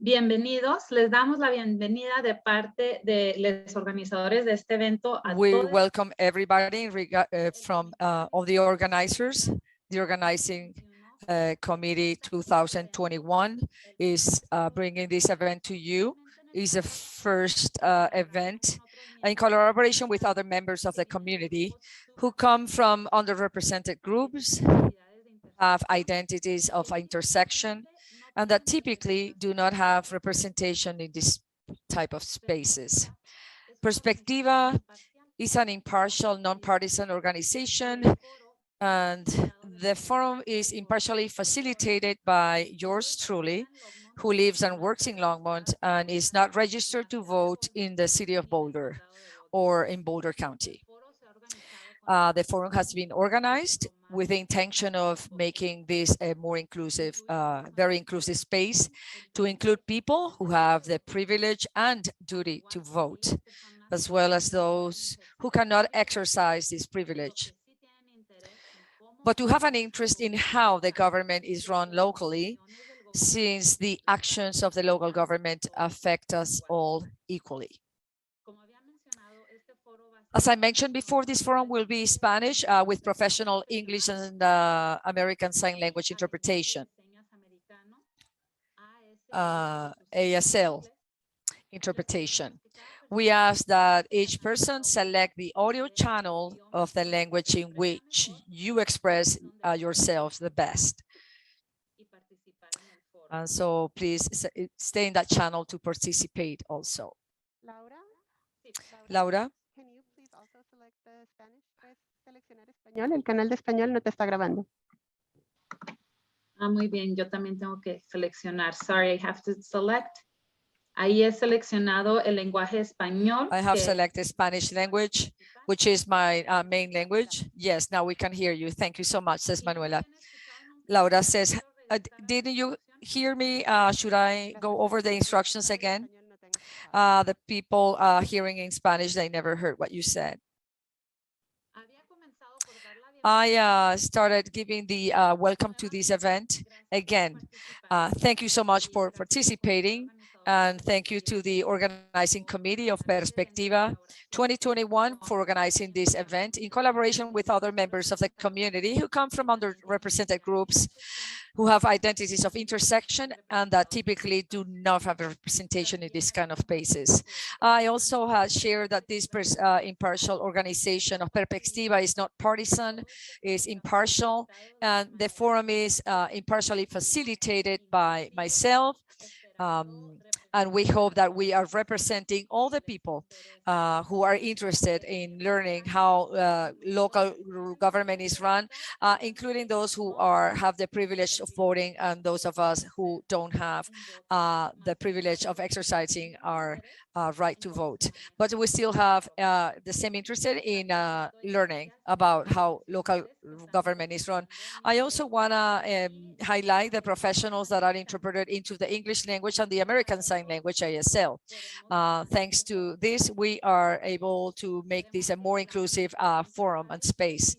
Bienvenidos, les damos la bienvenida de parte de los organizadores de este evento. We welcome everybody from all the organizers. The organizing committee 2021 is bringing this event to you. It's a first event in collaboration with other members of the community who come from underrepresented groups, have identities of intersection, and that typically do not have representation in this type of spaces. PERSPECTIVA is an impartial, nonpartisan organization, and the forum is impartially facilitated by yours truly, who lives and works in Longmont and is not registered to vote in the city of Boulder or in Boulder County. The forum has been organized with the intention of making this a more inclusive, very inclusive space to include people who have the privilege and duty to vote, as well as those who cannot exercise this privilege, but to have an interest in how the government is run locally, since the actions of the local government affect us all equally. As I mentioned before, this forum will be Spanish with professional English and American Sign Language interpretation, ASL interpretation. We ask that each person select the audio channel of the language in which you express yourselves the best. And so please stay in that channel to participate also. Laura? Can you please also select the Spanish? ¿Puedes seleccionar español? El canal de español no te está grabando. Muy bien, yo también tengo que seleccionar. Sorry, I have to select. Ahí he seleccionado el lenguaje español. I have selected Spanish language, which is my main language. Yes, now we can hear you. Thank you so much, says Manuela. Laura says, didn't you hear me? Should I go over the instructions again? The people hearing in Spanish, they never heard what you said. I started giving the welcome to this event. Again, thank you so much for participating. And thank you to the organizing committee of PERSPECTIVA 2021 for organizing this event in collaboration with other members of the community who come from underrepresented groups who have identities of intersection and that typically do not have a representation in this kind of spaces. I also had shared that this impartial organization of PERSPECTIVA is not partisan, is impartial, and the forum is impartially facilitated by myself. And we hope that we are representing all the people who are interested in learning how local government is run, including those who have the privilege of voting and those of us who don't have the privilege of exercising our right to vote. But we still have the same interest in learning about how local government is run. I also want to highlight the professionals that are interpreted into the English language and the American Sign Language, ASL. Thanks to this, we are able to make this a more inclusive forum and space.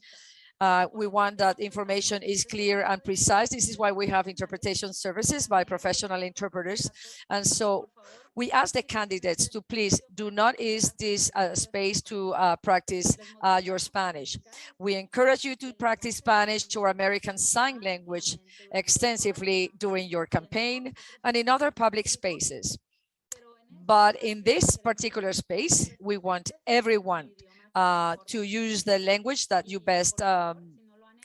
We want that information is clear and precise. This is why we have interpretation services by professional interpreters. And so we ask the candidates to please do not use this space to practice your Spanish. We encourage you to practice Spanish or American Sign Language extensively during your campaign and in other public spaces. But in this particular space, we want everyone to use the language that you best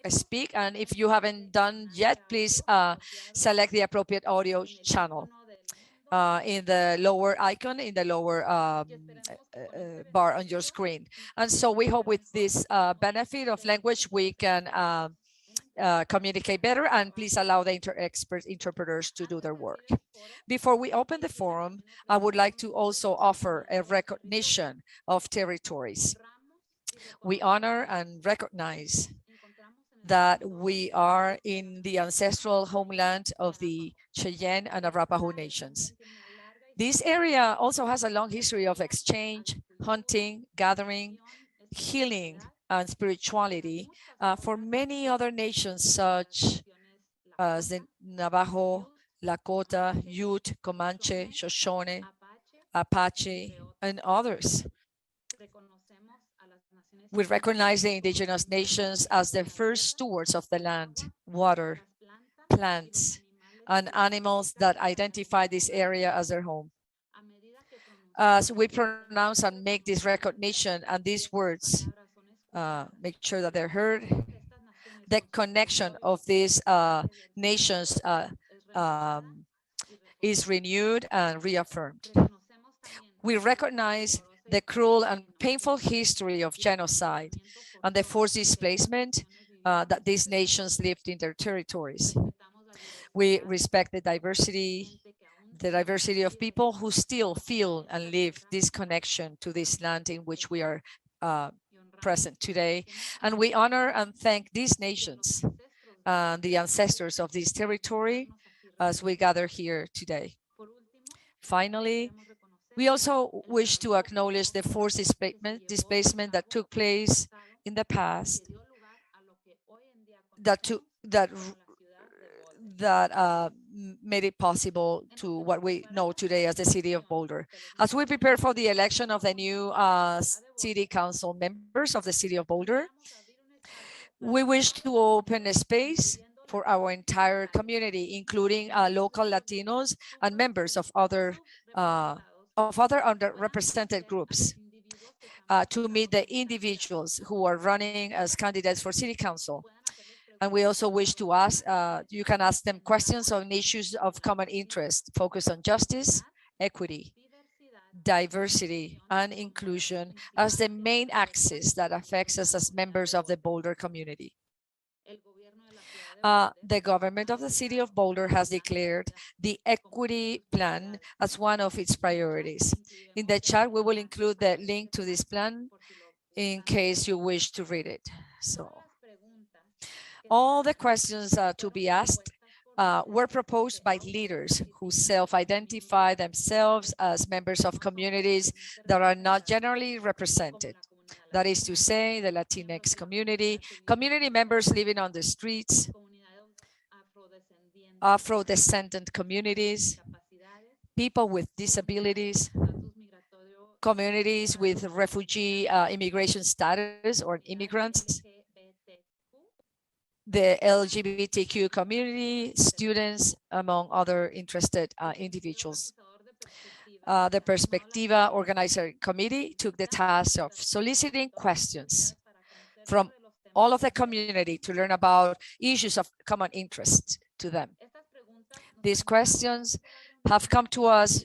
speak. And if you haven't done yet, please select the appropriate audio channel in the lower icon, in the lower bar on your screen. And so we hope with this benefit of language, we can communicate better, and please allow the expert interpreters to do their work. Before we open the forum, I would like to also offer a recognition of territories. We honor and recognize that we are in the ancestral homeland of the Cheyenne and Arapaho nations. This area also has a long history of exchange, hunting, gathering, healing, and spirituality for many other nations such as the Navajo, Lakota, Ute, Comanche, Shoshone, Apache, Apache, and others. reconocemos a las naciones We recognize the indígenas indigenous como nations as the first stewards of the land, water, las plantas plants, y los and animals that identify this area as their home. a medida que As we pronounce and make this recognition and these words, palabras son escuchadas, make sure that they're heard, estas naciones the con su connection territorio of these y nations es renovada y is renewed and reaffirmed. reconocemos también We recognize the cruel and painful history of genocide and the forced displacement that these nations lived in their territories. respetamos la We diversidad respect the diversity of people who still feel and live this connection to this land in which we are present today. And we honor and thank these nations and the ancestors of this territory as we gather here today. Finally, we also wish to acknowledge the forced displacement that took place in the past that made it possible to what we know today as the city of Boulder. As we prepare for the election of the new city council members of the city of Boulder, we wish to open a space for our entire community, including local Latinos and members of other underrepresented groups, to meet the individuals who are running as candidates for city council. And we also wish to ask, you can ask them questions on issues of common interest, focus on justice, equity, diversity, and inclusion as the main axis that affects us as members of the Boulder community. The government of the city of Boulder has declared the equity plan as one of its priorities. In the chat, we will include the link to this plan in case you wish to read it. So all the questions to be asked were proposed by leaders who self-identify themselves as members of communities that are not generally represented. That is to say, the Latinx community, community members living on the streets, Afro-descendant communities, people with disabilities, communities with refugee immigration status or immigrants, the LGBTQ community, students, among other interested individuals. The PERSPECTIVA organizer committee took the task of soliciting questions from all of the community to learn about issues of common interest to them. These questions have come to us.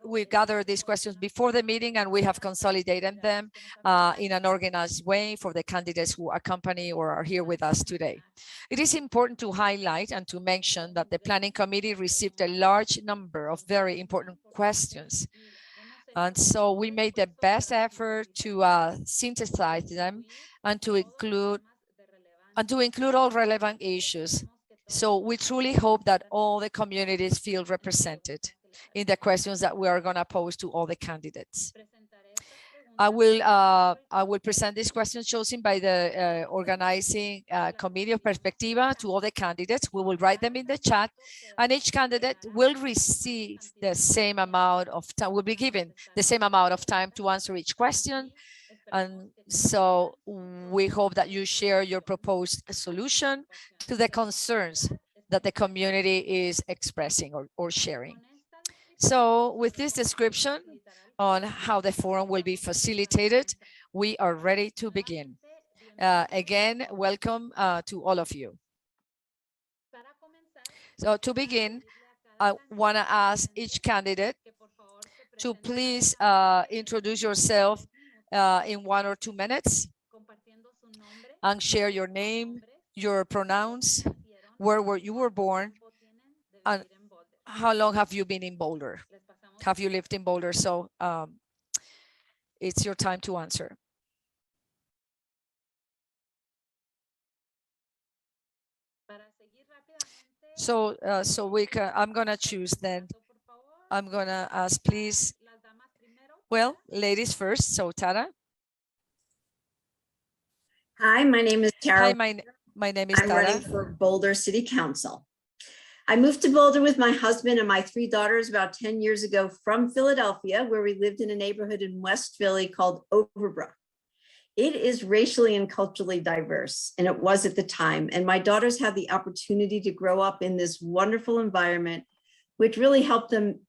We gathered these questions before the meeting and we have consolidated them in an organized way for the candidates who accompany or are here with us today. It is important to highlight and to mention that the planning committee received a large number of very important questions. And so we made the best effort to synthesize them and to include all relevant issues. So we truly hope that all the communities feel represented in the questions that we are going to pose to all the candidates. I will present these questions chosen by the organizing committee of PERSPECTIVA to all the candidates. We will write them in the chat, and each candidate will receive the same amount of time, will be given the same amount of time to answer each question. And so we hope that you share your proposed solution to the concerns that the community is expressing or sharing. So with this description on how the forum will be facilitated, we are ready to begin. Again, welcome to all of you. So to begin, I want to ask each candidate to please introduce yourself in 1 or 2 minutes and share your name, your pronouns, where you were born, and how long have you been in Boulder? Have you lived in Boulder? So it's your time to answer. So I'm gonna choose then. I'm gonna ask, please. Well, ladies first. So Tara. Hi, my name is Tara. Hi, my name is Tara. I'm running for Boulder City Council. I moved to Boulder with my husband and my 3 daughters about 10 years ago from Philadelphia, where we lived in a neighborhood in West Philly called Overbrook. It is racially and culturally diverse, and it was at the time. And my daughters had the opportunity to grow up in this wonderful environment, which really helped them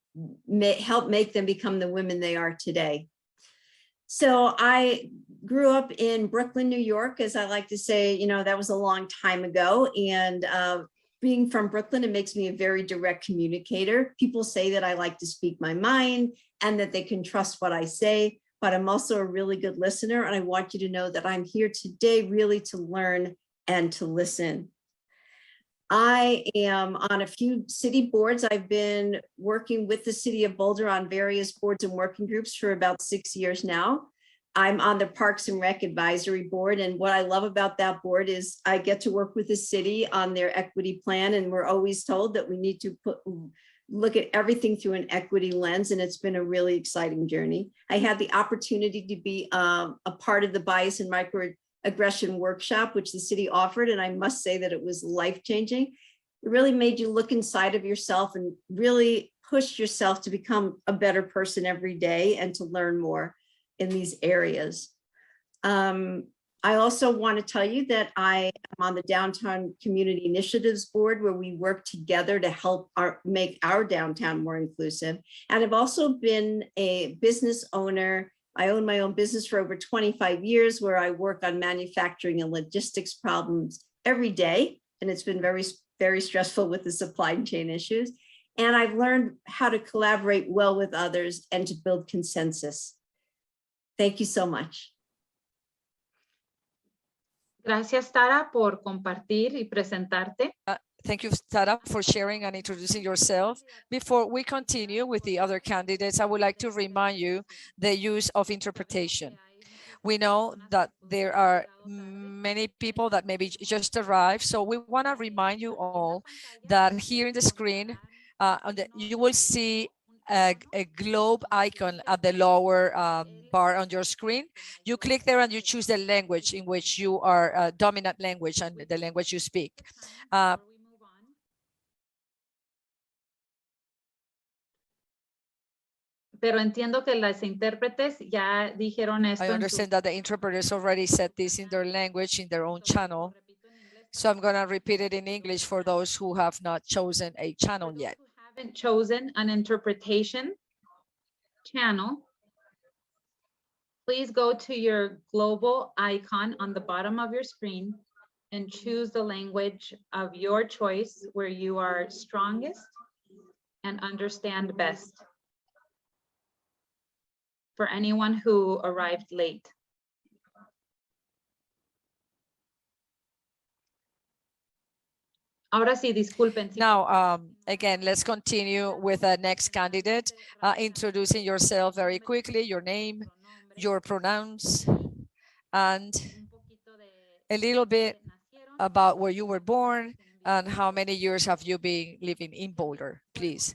make them become the women they are today. So I grew up in Brooklyn, New York, as I like to say, you know, that was a long time ago. And being from Brooklyn, it makes me a very direct communicator. People say that I like to speak my mind and that they can trust what I say, but I'm also a really good listener. And I want you to know that I'm here today really to learn and to listen. I am on a few city boards. I've been working with the city of Boulder on various boards and working groups for about 6 years now. I'm on the Parks and Rec Advisory Board. And what I love about that board is I get to work with the city on their equity plan. And we're always told that we need to look at everything through an equity lens. And it's been a really exciting journey. I had the opportunity to be a part of the bias and microaggression workshop, which the city offered. And I must say that it was life-changing. It really made you look inside of yourself and really push yourself to become a better person every day and to learn more in these areas. I also want to tell you that I am on the Downtown Community Initiatives Board, where we work together to help make our downtown more inclusive. And I've also been a business owner. I own my own business for over 25 years, where I work on manufacturing and logistics problems every day. And it's been very, very stressful with the supply chain issues. And I've learned how to collaborate well with others and to build consensus. Thank you so much. Gracias, Tara, por compartir y presentarte. Thank you, Tara, for sharing and introducing yourself. Before we continue with the other candidates, I would like to remind you the use of interpretation. We know that there are many people that maybe just arrived, so we want to remind you all that here in the screen, you will see a globe icon at the lower bar on your screen. You click there and you choose the language in which you are dominant language and the language you speak. Pero entiendo que las intérpretes ya dijeron esto. I understand that the interpreters already said this in their language, in their own channel. So I'm going to repeat it in English for those who have not chosen a channel yet. Haven't chosen an interpretation channel, please go to your global icon on the bottom of your screen and choose the language of your choice where you are strongest and understand best. For anyone who arrived late. Ahora sí, disculpen. Now, again, let's continue with the next candidate. Introducing yourself very quickly, your name, your pronouns, and a little bit about where you were born and how many years have you been living in Boulder, please.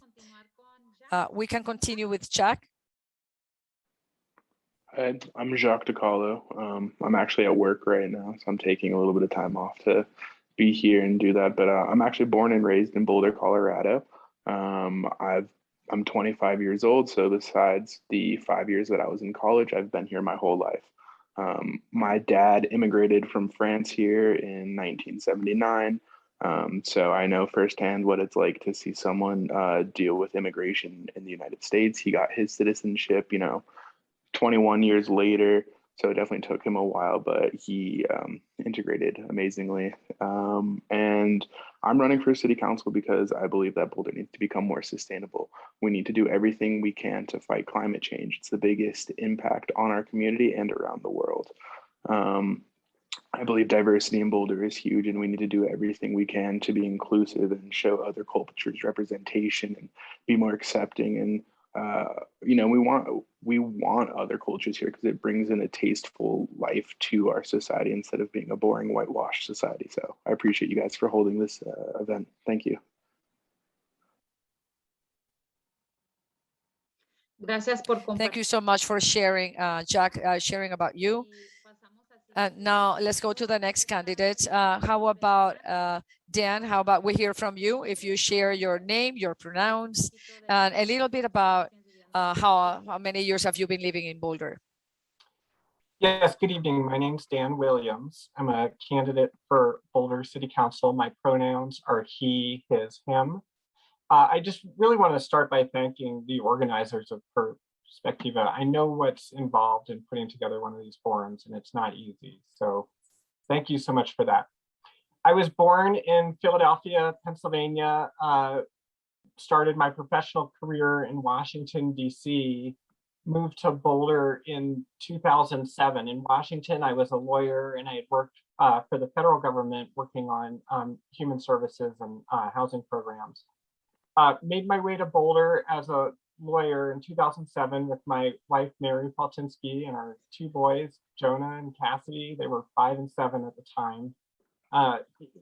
We can continue with Jacques. Hi, I'm Jacques Decalo. I'm actually at work right now, so I'm taking a little bit of time off to be here and do that. But I'm actually born and raised in Boulder, Colorado. I'm 25 years old, so besides the 5 years that I was in college, I've been here my whole life. My dad immigrated from France here in 1979. So I know firsthand what it's like to see someone deal with immigration in the United States. He got his citizenship, 21 years later. So it definitely took him a while, but he integrated amazingly. And I'm running for city council because I believe that Boulder needs to become more sustainable. We need to do everything we can to fight climate change. It's the biggest impact on our community and around the world. I believe diversity in Boulder is huge, and we need to do everything we can to be inclusive and show other cultures representation and be more accepting. And we want other cultures here because it brings in a tasteful life to our society instead of being a boring whitewashed society. So I appreciate you guys for holding this event. Thank you. Thank you so much for sharing, Jacques, sharing about you. Now let's go to the next candidate. How about Dan? How about we hear from you? If you share your name, your pronouns, and a little bit about how many years have you been living in Boulder? Yes, good evening. My name's Dan Williams. I'm a candidate for Boulder City Council. My pronouns are he, his, him. I just really want to start by thanking the organizers of PERSPECTIVA. I know what's involved in putting together one of these forums, and it's not easy. So thank you so much for that. I was born in Philadelphia, Pennsylvania, started my professional career in Washington, D.C., moved to Boulder in 2007. In Washington, I was a lawyer and I had worked for the federal government working on human services and housing programs. Made my way to Boulder as a lawyer in 2007 with my wife, Mary Faltinsky, and our two boys, Jonah and Cassidy. They were 5 and 7 at the time.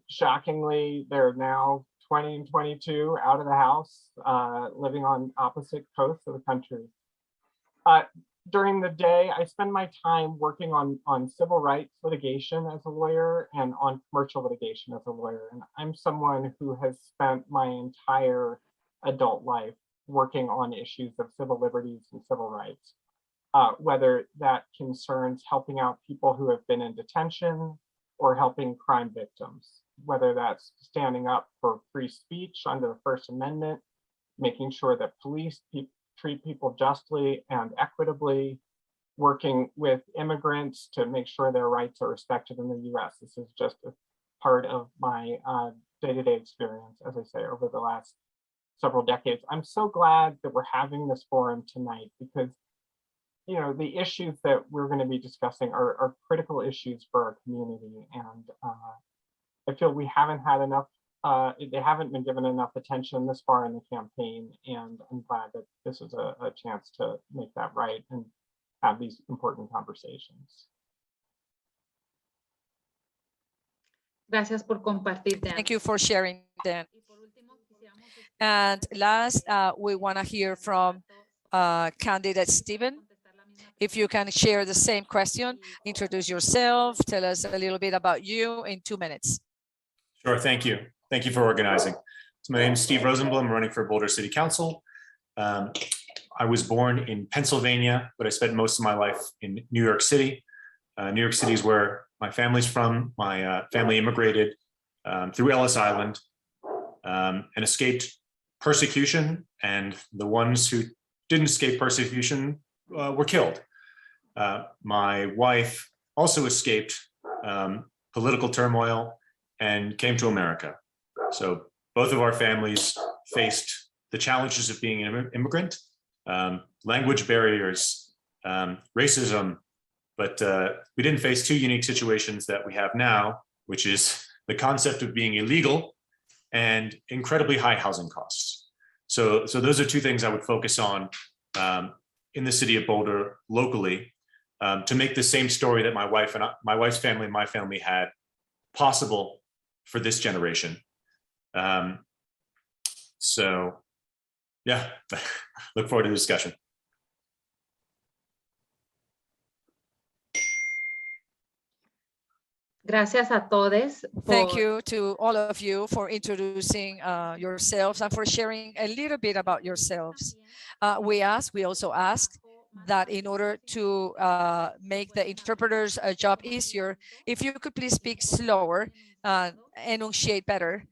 Shockingly, they're now 20 and 22, out of the house, living on opposite coasts of the country. During the day, I spend my time working on civil rights litigation as a lawyer and on commercial litigation as a lawyer. And I'm someone who has spent my entire adult life working on issues of civil liberties and civil rights, whether that concerns helping out people who have been in detention or helping crime victims, whether that's standing up for free speech under the First Amendment, making sure that police treat people justly and equitably, working with immigrants to make sure their rights are respected in the US. This is just a part of my day-to-day experience, as I say, over the last several decades. I'm so glad that we're having this forum tonight because, you know, the issues that we're going to be discussing are critical issues for our community. And I feel we haven't had enough they haven't been given enough attention this far in the campaign, and I'm glad that this is a chance to make that right and have these important conversations. Gracias por compartir, Dan. Thank you for sharing, Dan. And last, we want to hear from candidate Stephen. If you can share the same question, introduce yourself, tell us a little bit about you in 2 minutes. Sure, thank you. Thank you for organizing. So my name is Steve Rosenblum. I'm running for Boulder City Council. I was born in Pennsylvania, but I spent most of my life in New York City. New York City is where my family's from. My family immigrated through Ellis Island and escaped persecution. And the ones who didn't escape persecution were killed. My wife also escaped political turmoil and came to America. So both of our families faced the challenges of being an immigrant, language barriers, racism, but we didn't face two unique situations that we have now, which is the concept of being illegal and incredibly high housing costs. So those are two things I would focus on in the city of Boulder locally to make the same story that my wife's family and my family had possible for this generation. So yeah, look forward to the discussion. Gracias a todos. Thank you to all of you for introducing yourselves and for sharing a little bit about yourselves. We also ask that in order to make the interpreters' job easier, if you could please speak slower, enunciate better,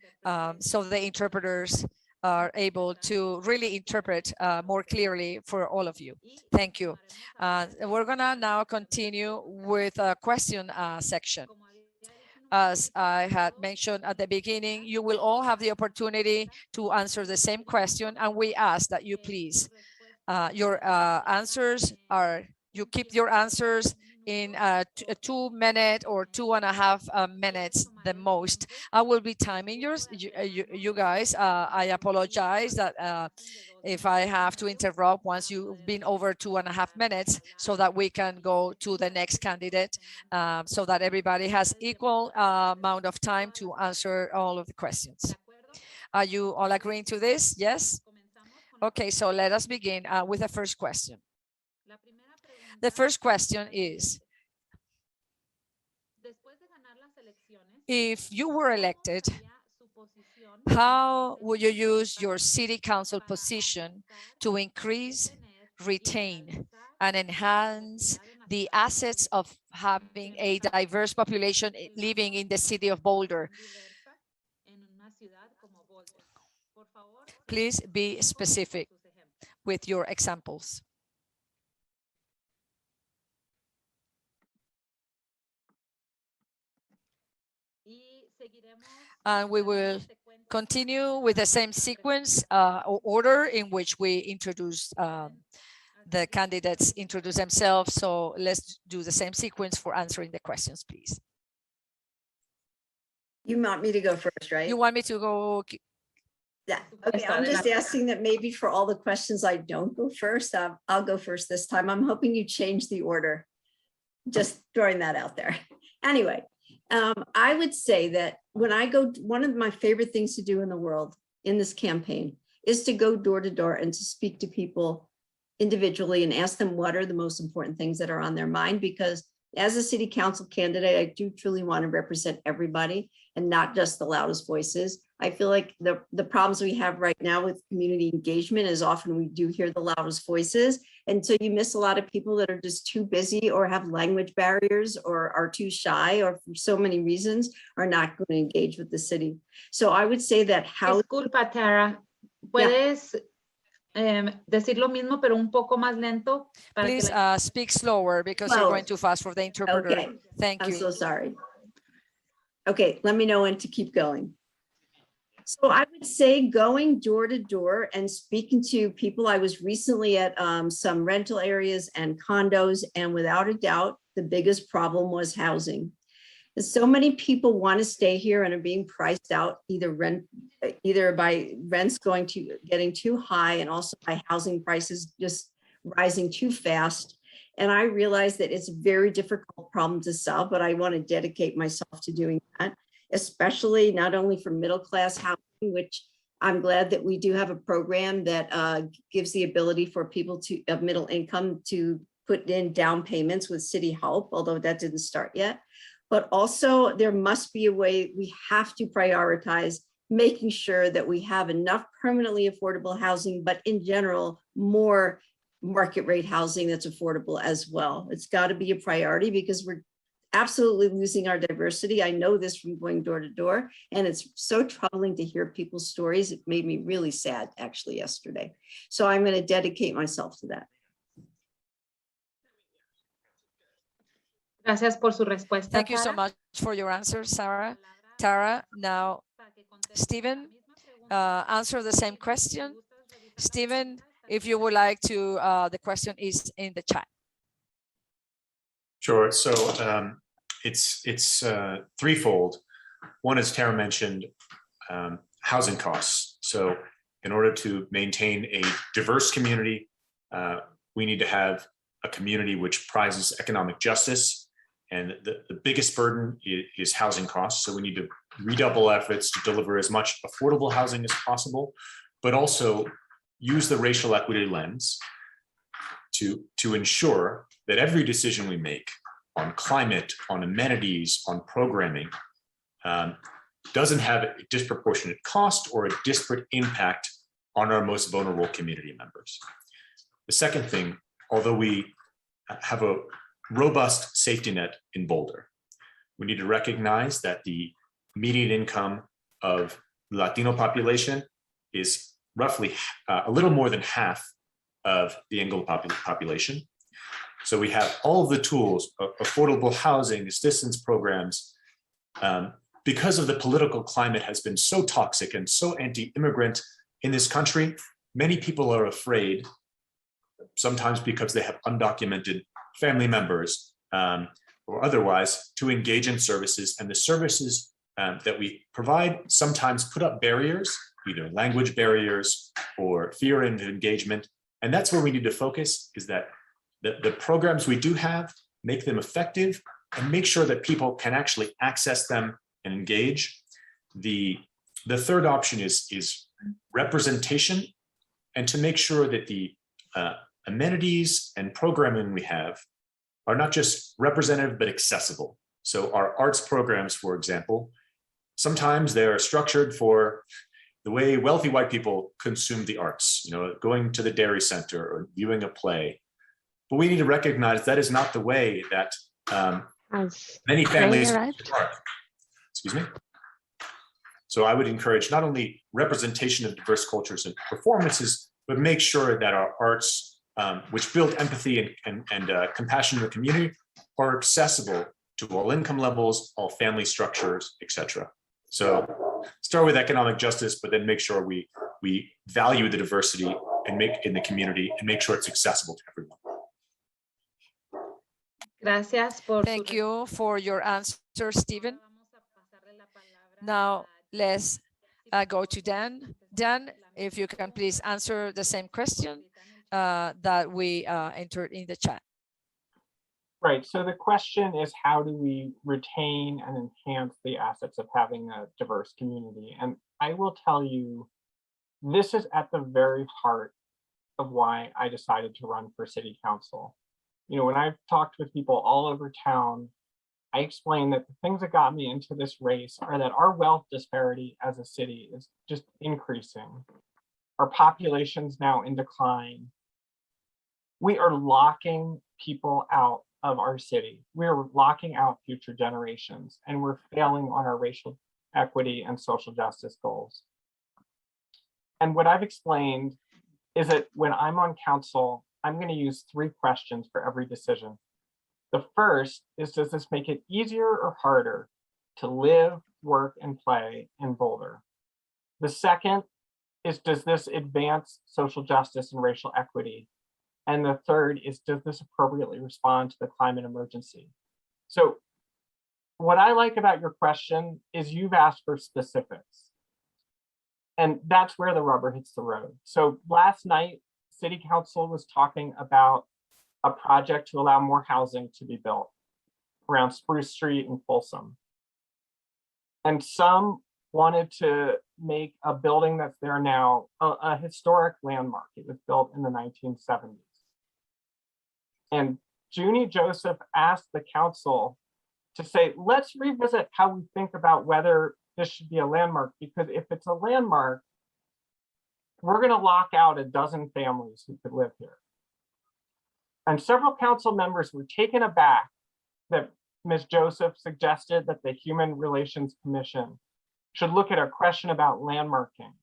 so the interpreters are able to really interpret more clearly for all of you. Thank you. We're gonna now continue with a question section. As I had mentioned at the beginning, you will all have the opportunity to answer the same question, and we ask that you please, you keep your answers in a 2 minute or 2.5 minutes the most. I will be timing yours, you guys. I apologize that if I have to interrupt once you've been over 2.5 minutes, so that we can go to the next candidate, so that everybody has equal amount of time to answer all of the questions. Are you all agreeing to this? Yes? Okay, so let us begin with the first question. The first question is, If you were elected, how would you use your city council position to increase, retain, and enhance the assets of having a diverse population living in the city of Boulder? Please be specific with your examples. And we will continue with the same sequence or order in which we introduce the candidates introduce themselves. So let's do the same sequence for answering the questions, please. You want me to go first, right? You want me to go? Yeah, okay, I'm just asking that maybe for all the questions I don't go first. I'll go first this time. I'm hoping you change the order. Just throwing that out there. Anyway, I would say that when I go, one of my favorite things to do in the world in this campaign is to go door to door and to speak to people individually and ask them what are the most important things that are on their mind, because as a city council candidate, I do truly want to represent everybody and not just the loudest voices. I feel like the problems we have right now with community engagement is often we do hear the loudest voices. And so you miss a lot of people that are just too busy or have language barriers or are too shy or for so many reasons are not going to engage with the city. So I would say that how— Disculpa, Tara, ¿puedes decir lo mismo pero un poco más lento? Please speak slower because you're going too fast for the interpreter. Okay. Thank you. I'm so sorry. Okay, let me know when to keep going. So I would say going door to door and speaking to people. I was recently at some rental areas and condos, and without a doubt, the biggest problem was housing. So many people want to stay here and are being priced out, either by rents getting too high and also by housing prices just rising too fast. And I realize that it's a very difficult problem to solve, but I want to dedicate myself to doing that, especially not only for middle-class housing, which I'm glad that we do have a program that gives the ability for people of middle income to put in down payments with city help, although that didn't start yet. But also there must be a way we have to prioritize making sure that we have enough permanently affordable housing, but in general, more market rate housing that's affordable as well. It's got to be a priority because we're absolutely losing our diversity. I know this from going door to door, and it's so troubling to hear people's stories. It made me really sad actually yesterday. So I'm going to dedicate myself to that. Gracias por su respuesta. Thank you so Tara. much for your answer, Sarah. Tara, now Stephen, answer the same question. Stephen, if you would like to, the question is in the chat. Sure. So it's threefold. One, as Tara mentioned, housing costs. So in order to maintain a diverse community, we need to have a community which prizes economic justice. And the biggest burden is housing costs. So we need to redouble efforts to deliver as much affordable housing as possible, but also use the racial equity lens to ensure that every decision we make on climate, on amenities, on programming, doesn't have a disproportionate cost or a disparate impact on our most vulnerable community members. The second thing, although we have a robust safety net in Boulder, we need to recognize that the median income of the Latino population is roughly a little more than half of the Anglo population. So we have all of the tools, affordable housing, assistance programs. Because of the political climate has been so toxic and so anti-immigrant in this country, many people are afraid, sometimes because they have undocumented family members or otherwise, to engage in services. And the services that we provide sometimes put up barriers, either language barriers or fear of engagement. And that's where we need to focus, is that the programs we do have, make them effective and make sure that people can actually access them and engage. The third option is representation, and to make sure that the amenities and programming we have are not just representative, but accessible. So our arts programs, for example, sometimes they are structured for the way wealthy white people consume the arts, going to the dairy center or viewing a play. But we need to recognize that is not the way that Has many families Ray arrived? are. Excuse me. So I would encourage not only representation of diverse cultures and performances, but make sure that our arts, which build empathy and compassion in the community, are accessible to all income levels, all family structures, etc. So start with economic justice, but then make sure we value the diversity and make in the community and make sure it's accessible to everyone. Gracias por Thank you for your answer, Stephen. Now let's go to Dan. Dan, if you can please answer the same question that we entered in the chat. Right, so the question is, how do we retain and enhance the assets of having a diverse community? And I will tell you, this is at the very heart of why I decided to run for city council. When I've talked with people all over town, I explain that the things that got me into this race are that our wealth disparity as a city is just increasing. Our population's now in decline. We are locking people out of our city. We are locking out future generations, and we're failing on our racial equity and social justice goals. And what I've explained is that when I'm on council, I'm going to use 3 questions for every decision. The first is, does this make it easier or harder to live, work, and play in Boulder? The second is, does this advance social justice and racial equity? And the third is, does this appropriately respond to the climate emergency? So what I like about your question is you've asked for specifics. And that's where the rubber hits the road. So last night, City Council was talking about a project to allow more housing to be built around Spruce Street and Folsom. And some wanted to make a building that's there now a historic landmark. It was built in the 1970s. And Junie Joseph asked the council to say, let's revisit how we think about whether this should be a landmark, because if it's a landmark, we're going to lock out a dozen families who could live here. And several council members were taken aback that Ms. Joseph suggested that the Human Relations Commission should look at a question about landmarking.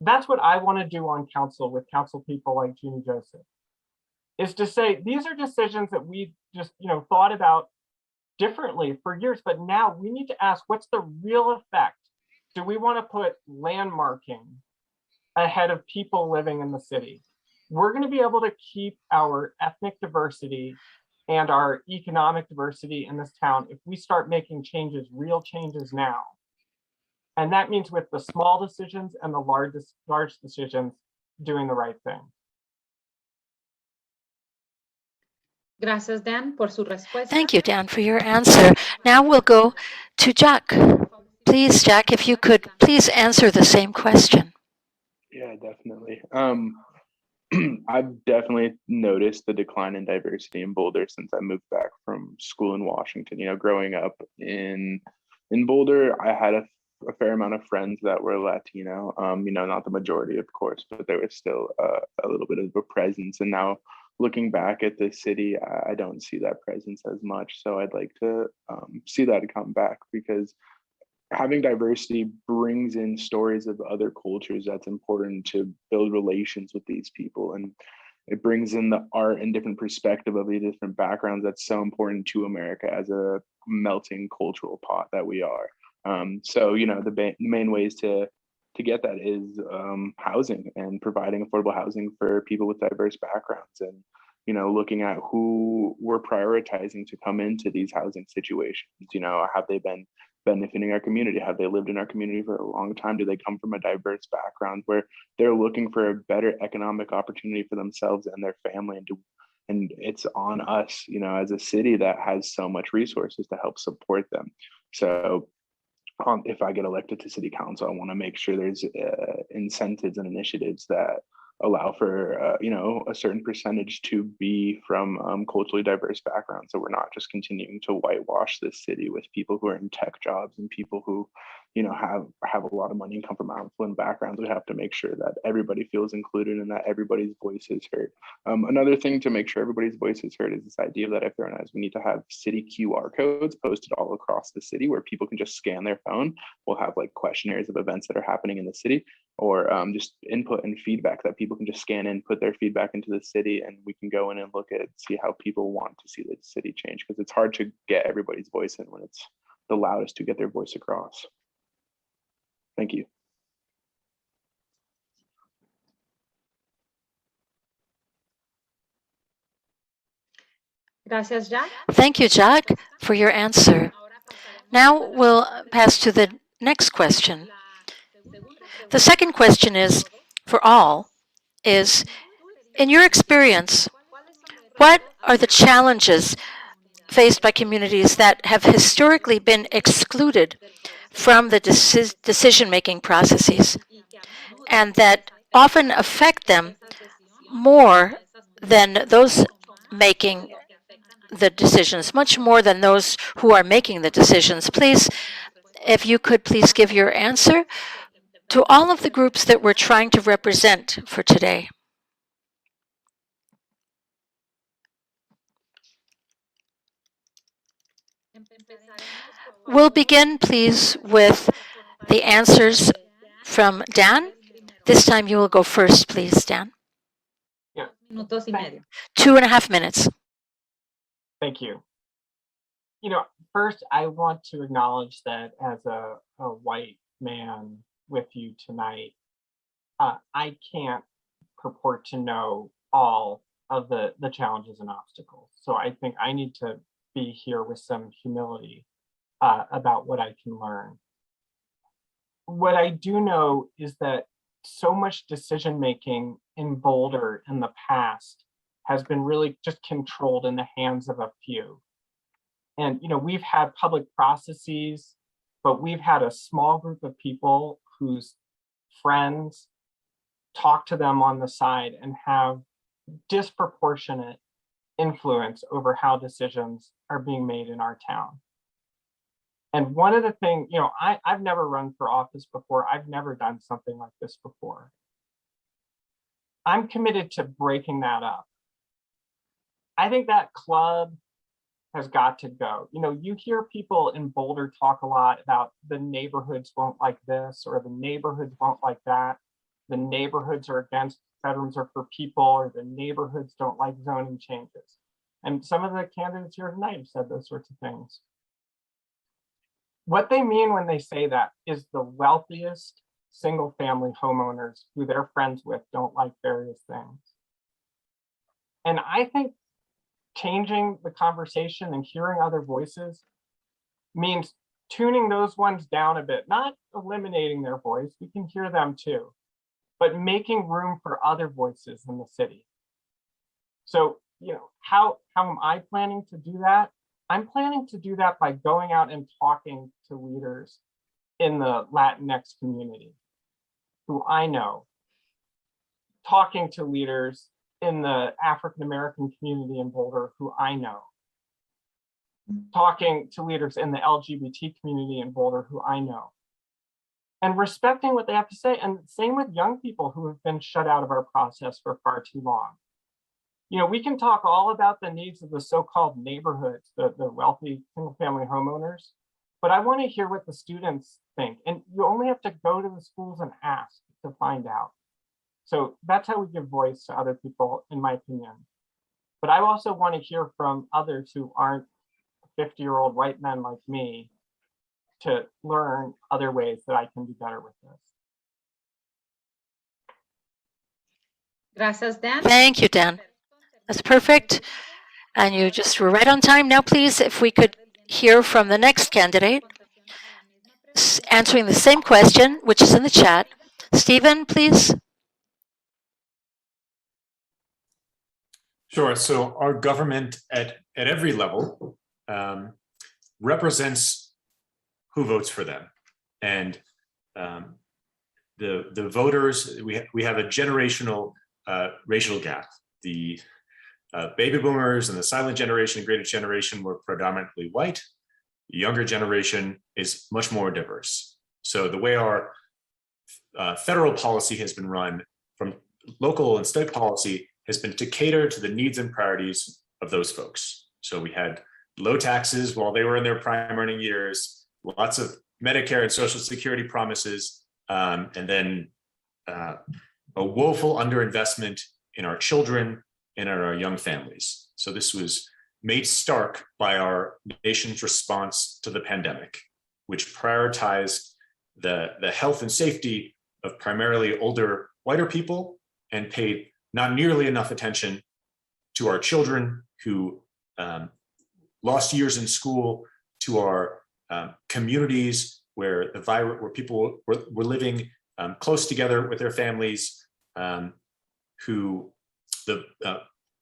That's what I want to do on council with council people like Junie Joseph, is to say, these are decisions that we just thought about differently for years, but now we need to ask, what's the real effect? Do we want to put landmarking ahead of people living in the city? We're going to be able to keep our ethnic diversity and our economic diversity in this town if we start making changes, real changes now. And that means with the small decisions and the large decisions, doing the right thing. Gracias, Dan, por su respuesta. Thank you, Dan, for your answer. Now we'll go to Jacques. Please, Jacques, if you could please answer the same question. Yeah, definitely. I've definitely noticed the decline in diversity in Boulder since I moved back from school in Washington. Growing up in Boulder, I had a fair amount of friends that were Latino. Not the majority, of course, but there was still a little bit of a presence. And now, looking back at the city, I don't see that presence as much. So I'd like to see that come back, because having diversity brings in stories of other cultures. That's important to build relations with these people. And it brings in the art and different perspective of the different backgrounds. That's so important to America as a melting cultural pot that we are. So, the main ways to get that is housing and providing affordable housing for people with diverse backgrounds, and looking at who we're prioritizing to come into these housing situations. Have they been benefiting our community? Have they lived in our community for a long time? Do they come from a diverse background where they're looking for a better economic opportunity for themselves and their family? And it's on us, as a city that has so much resources to help support them. So if I get elected to city council, I want to make sure there's incentives and initiatives that allow for, you know, a certain percentage to be from culturally diverse backgrounds. So we're not just continuing to whitewash this city with people who are in tech jobs and people who, you know, have a lot of money and come from affluent backgrounds. We have to make sure that everybody feels included and that everybody's voice is heard. Another thing to make sure everybody's voice is heard is this idea that if they're organized, we need to have city QR codes posted all across the city where people can just scan their phone. We'll have like questionnaires of events that are happening in the city, or just input and feedback that people can just scan in, put their feedback into the city, and we can go in and look at, see how people want to see the city change, because it's hard to get everybody's voice in when it's the loudest to get their voice across. Thank you. Gracias, Jacques. Thank you, Jacques, for your answer. Now we'll pass to the next question. The second question is, for all, is, in your experience, what are the challenges faced by communities that have historically been excluded from the decision-making processes and that often affect them more than those making the decisions, much more than those who are making the decisions? Please, if you could please give your answer to all of the groups that we're trying to represent for today. We'll begin, please, with the answers from Dan. This time you will go first, please, Dan. Yeah. 2.5 minutes. Thank you. You know, first, I want to acknowledge that as a white man with you tonight, I can't purport to know all of the challenges and obstacles. So I think I need to be here with some humility about what I can learn. What I do know is that so much decision-making in Boulder in the past has been really just controlled in the hands of a few. And, you know, we've had public processes, but we've had a small group of people whose friends talk to them on the side and have disproportionate influence over how decisions are being made in our town. And one of the things, you know, I've never run for office before. I've never done something like this before. I'm committed to breaking that up. I think that club has got to go. You know, you hear people in Boulder talk a lot about the neighborhoods won't like this, or the neighborhoods won't like that. The neighborhoods are against bedrooms are for people, or the neighborhoods don't like zoning changes. And some of the candidates here tonight have said those sorts of things. What they mean when they say that is the wealthiest single family homeowners who they're friends with don't like various things. And I think changing the conversation and hearing other voices means tuning those ones down a bit, not eliminating their voice, we can hear them too, but making room for other voices in the city. So, you know, how am I planning to do that? I'm planning to do that by going out and talking to leaders in the Latinx community who I know, talking to leaders in the African-American community in Boulder who I know, talking to leaders in the LGBT community in Boulder who I know, and respecting what they have to say. And same with young people who have been shut out of our process for far too long. You know, we can talk all about the needs of the so-called neighborhoods, the wealthy single-family homeowners, but I want to hear what the students think. And you only have to go to the schools and ask to find out. So that's how we give voice to other people, in my opinion. But I also want to hear from others who aren't 50-year-old white men like me to learn other ways that I can do better with this. Gracias, Dan. Thank you, Dan. That's perfect. And you just were right on time. Now, please, if we could hear from the next candidate answering the same question, which is in the chat. Stephen, please. Sure. So our government at every level represents who votes for them. And the voters, we have a generational racial gap. The baby boomers and the silent generation and greatest generation were predominantly white. The younger generation is much more diverse. So the way our federal policy has been run, from local and state policy, has been to cater to the needs and priorities of those folks. So we had low taxes while they were in their prime earning years, lots of Medicare and Social Security promises, and then a woeful underinvestment in our children and in our young families. So this was made stark by our nation's response to the pandemic, which prioritized the health and safety of primarily older, whiter people and paid not nearly enough attention to our children who lost years in school, to our communities where where people were living close together with their families, who the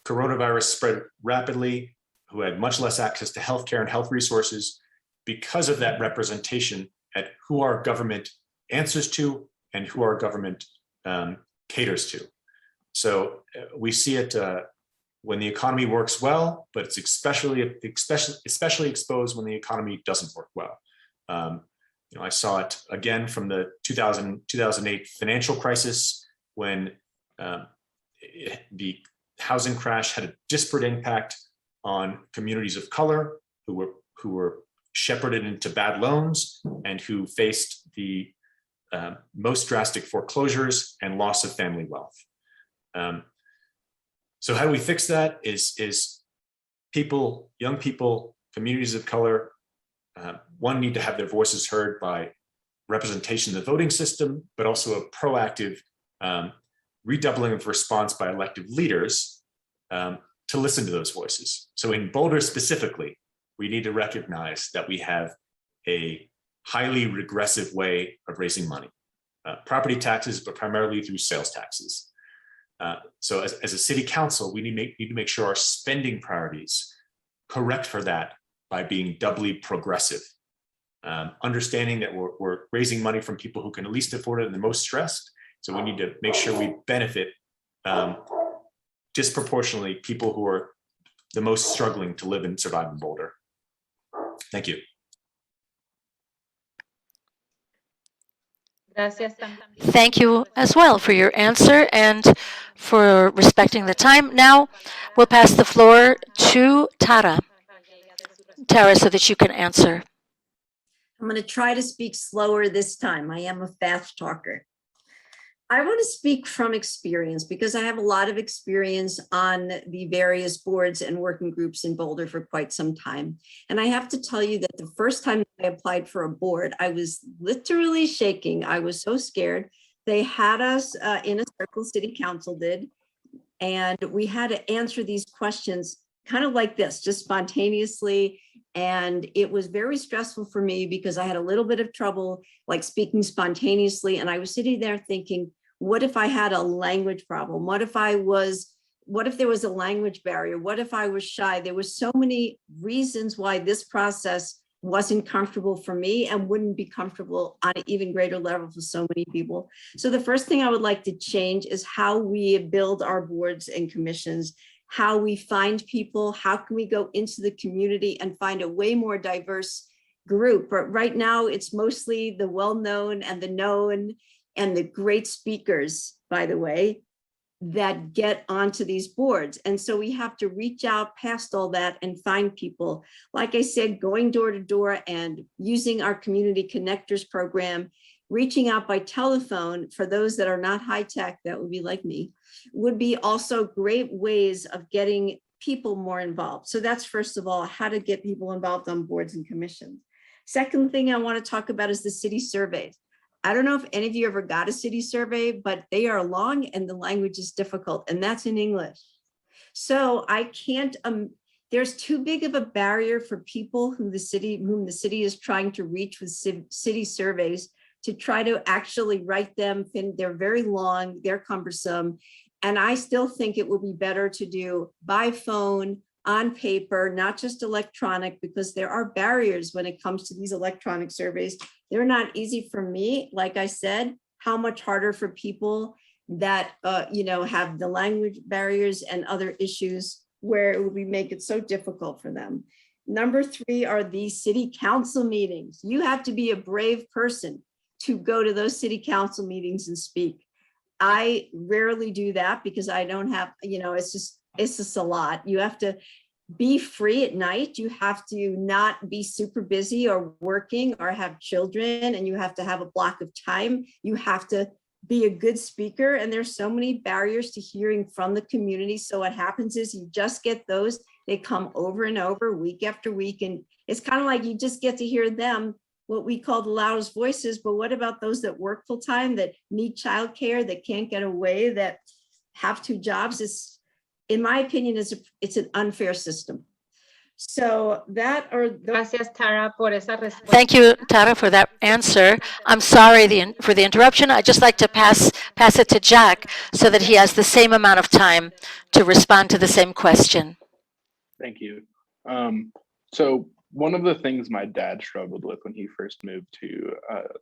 coronavirus spread rapidly, who had much less access to healthcare and health resources because of that representation at who our government answers to and who our government caters to. So we see it when the economy works well, but it's especially exposed when the economy doesn't work well. I saw it again from the 2008 financial crisis, when the housing crash had a disparate impact on communities of color who were shepherded into bad loans and who faced the most drastic foreclosures and loss of family wealth. So how do we fix that? Is people, young people, communities of color, one, need to have their voices heard by representation in the voting system, but also a proactive redoubling of response by elected leaders to listen to those voices. So in Boulder specifically, we need to recognize that we have a highly regressive way of raising money. Property taxes, but primarily through sales taxes. So as a city council, we need to make sure our spending priorities correct for that by being doubly progressive. Understanding that we're raising money from people who can at least afford it and the most stressed. So we need to make sure we benefit disproportionately people who are the most struggling to live and survive in Boulder. Thank you. Thank you as well for your answer and for respecting the time. Now we'll pass the floor to Tara. Tara, so that you can answer. I'm going to try to speak slower this time. I am a fast talker. I want to speak from experience because I have a lot of experience on the various boards and working groups in Boulder for quite some time. And I have to tell you that the first time I applied for a board, I was literally shaking. I was so scared. They had us in a circle, City Council did, and we had to answer these questions kind of like this, just spontaneously. And it was very stressful for me because I had a little bit of trouble like speaking spontaneously. And I was sitting there thinking, what if I had a language problem? What if there was a language barrier? What if I was shy? There were so many reasons why this process wasn't comfortable for me and wouldn't be comfortable on an even greater level for so many people. So the first thing I would like to change is how we build our boards and commissions, how we find people, how can we go into the community and find a way more diverse group. But right now it's mostly the well-known and the known and the great speakers, by the way, that get onto these boards. And so we have to reach out past all that and find people. Like I said, going door to door and using our community connectors program, reaching out by telephone for those that are not high tech, that would be like me, would be also great ways of getting people more involved. So that's first of all, how to get people involved on boards and commissions. Second thing I want to talk about is the city surveys. I don't know if any of you ever got a city survey, but they are long and the language is difficult, and that's in English. So I can't, there's too big of a barrier for people whom the city is trying to reach with city surveys to try to actually write them. They're very long, they're cumbersome. And I still think it will be better to do by phone, on paper, not just electronic, because there are barriers when it comes to these electronic surveys. They're not easy for me. Like I said, how much harder for people that, have the language barriers and other issues where it would make it so difficult for them. Number 3 are these city council meetings. You have to be a brave person to go to those city council meetings and speak. I rarely do that because I don't have, it's just a lot. You have to be free at night. You have to not be super busy or working or have children, and you have to have a block of time. You have to be a good speaker, and there's so many barriers to hearing from the community. So what happens is you just get those, they come over and over week after week, and it's kind of like you just get to hear them, what we call the loudest voices. But what about those that work full time, that need childcare, that can't get away, that have 2 jobs? It's, in my opinion, it's an unfair system. So that are Gracias, Tara, por esa respuesta. Thank you, Tara, for that answer. I'm sorry for the interruption. I'd just like to pass it to Jacques so that he has the same amount of time to respond to the same question. Thank you. So one of the things my dad struggled with when he first moved to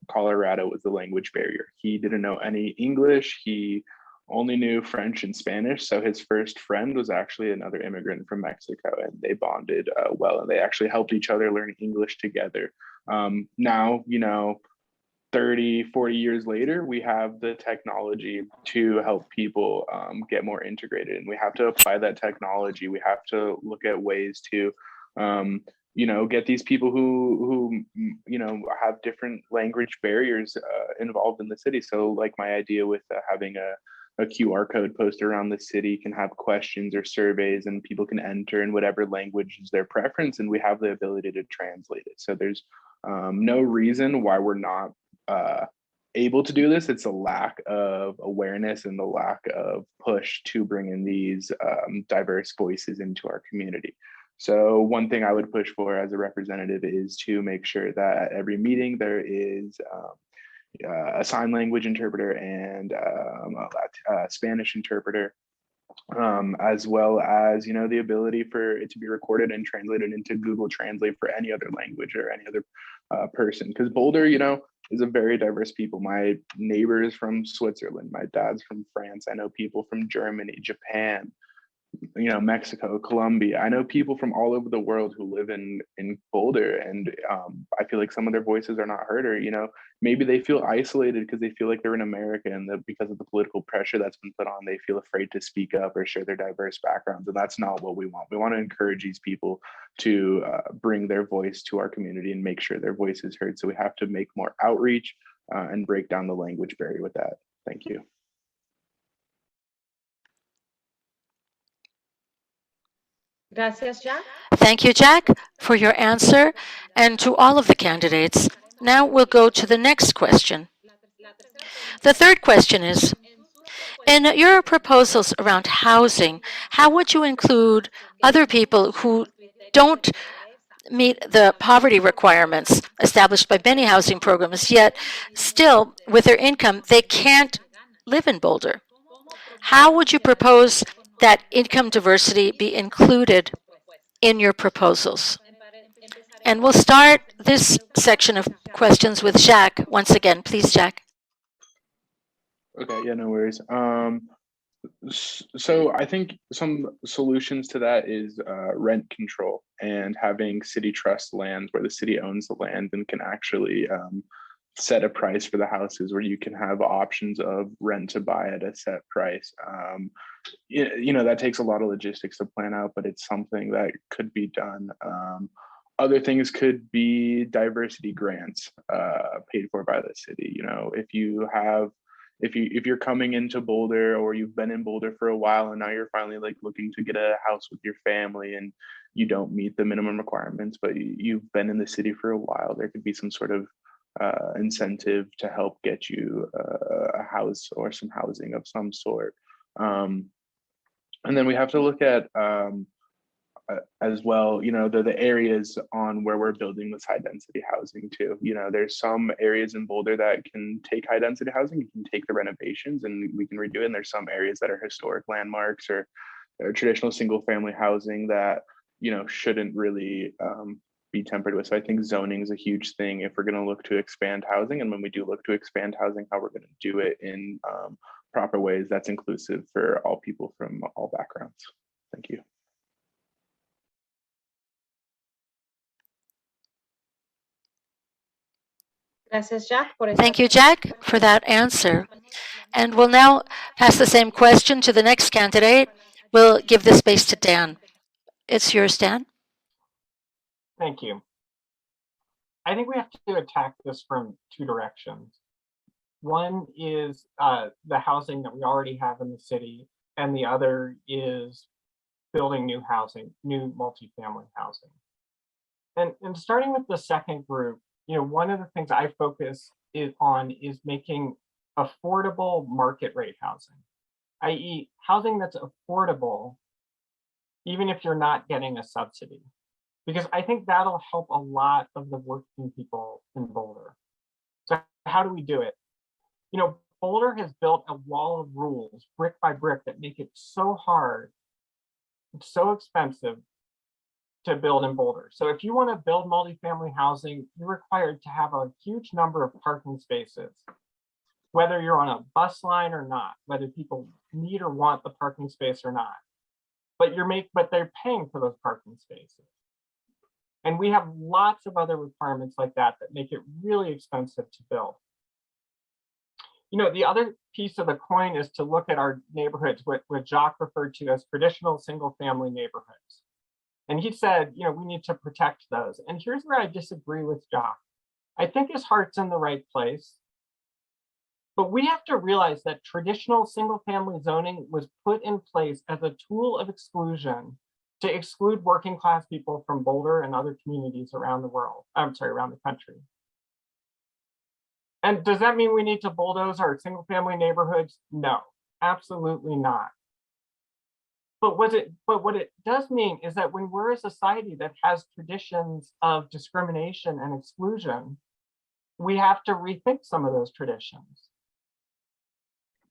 Colorado was the language barrier. He didn't know any English. He only knew French and Spanish. So his first friend was actually another immigrant from Mexico, and they bonded well, and they actually helped each other learn English together. Now, 30, 40 years later, we have the technology to help people get more integrated, and we have to apply that technology. We have to look at ways to get these people who have different language barriers involved in the city. So like my idea with having a QR code posted around the city can have questions or surveys, and people can enter in whatever language is their preference, and we have the ability to translate it. So there's no reason why we're not able to do this. It's a lack of awareness and the lack of push to bring in these diverse voices into our community. So one thing I would push for as a representative is to make sure that at every meeting there is a sign language interpreter and a Spanish interpreter, as well as the ability for it to be recorded and translated into Google Translate for any other language or any other person. Because Boulder, is a very diverse people. My neighbor is from Switzerland. My dad's from France. I know people from Germany, Japan, Mexico, Colombia. I know people from all over the world who live in Boulder, and I feel like some of their voices are not heard, or maybe they feel isolated because they feel like they're in America, and that because of the political pressure that's been put on, they feel afraid to speak up or share their diverse backgrounds, and that's not what we want. We want to encourage these people to bring their voice to our community and make sure their voice is heard. So we have to make more outreach and break down the language barrier with that. Thank you. Gracias, Jacques. Thank you, Jacques, for your answer, and to all of the candidates. Now we'll go to the next question. The third question is, in your proposals around housing, how would you include other people who don't meet the poverty requirements established by many housing programs, yet still, with their income, they can't live in Boulder? How would you propose that income diversity be included in your proposals? And we'll start this section of questions with Jacques. Once again, please, Jacques. Okay, yeah, no worries. So I think some solutions to that is rent control and having city trust land where the city owns the land and can actually set a price for the houses, where you can have options of rent to buy at a set price. That takes a lot of logistics to plan out, but it's something that could be done. Other things could be diversity grants paid for by the city. If you're coming into Boulder, or you've been in Boulder for a while and now you're finally looking to get a house with your family, and you don't meet the minimum requirements, but you've been in the city for a while, there could be some sort of incentive to help get you a house or some housing of some sort. And then we have to look at as well, the areas on where we're building this high density housing too. There's some areas in Boulder that can take high density housing, you can take the renovations and we can redo it. And there's some areas that are historic landmarks or traditional single family housing that, shouldn't really be tempered with. So I think zoning is a huge thing if we're going to look to expand housing. And when we do look to expand housing, how we're going to do it in proper ways that's inclusive for all people from all backgrounds. Thank you. Gracias, Jacques, por esta Thank you, Jack, for that answer. And we'll now pass the same question to the next candidate. We'll give the space to Dan. It's yours, Dan. Thank you. I think we have to attack this from two directions. One is the housing that we already have in the city, and the other is building new housing, new multifamily housing. And starting with the second group, one of the things I focus on is making affordable market rate housing, i.e. housing that's affordable, even if you're not getting a subsidy. Because I think that'll help a lot of the working people in Boulder. So how do we do it? Boulder has built a wall of rules, brick by brick, that make it so hard, it's so expensive to build in Boulder. So if you want to build multifamily housing, you're required to have a huge number of parking spaces, whether you're on a bus line or not, whether people need or want the parking space or not. But they're paying for those parking spaces. And we have lots of other requirements like that make it really expensive to build. The other piece of the coin is to look at our neighborhoods, what Jacques referred to as traditional single-family neighborhoods. And he said, we need to protect those. And here's where I disagree with Jacques. I think his heart's in the right place. But we have to realize that traditional single-family zoning was put in place as a tool of exclusion to exclude working class people from Boulder and other communities around the world. Around the country. And does that mean we need to bulldoze our single family neighborhoods? No, absolutely not. But what it does mean is that when we're a society that has traditions of discrimination and exclusion, we have to rethink some of those traditions.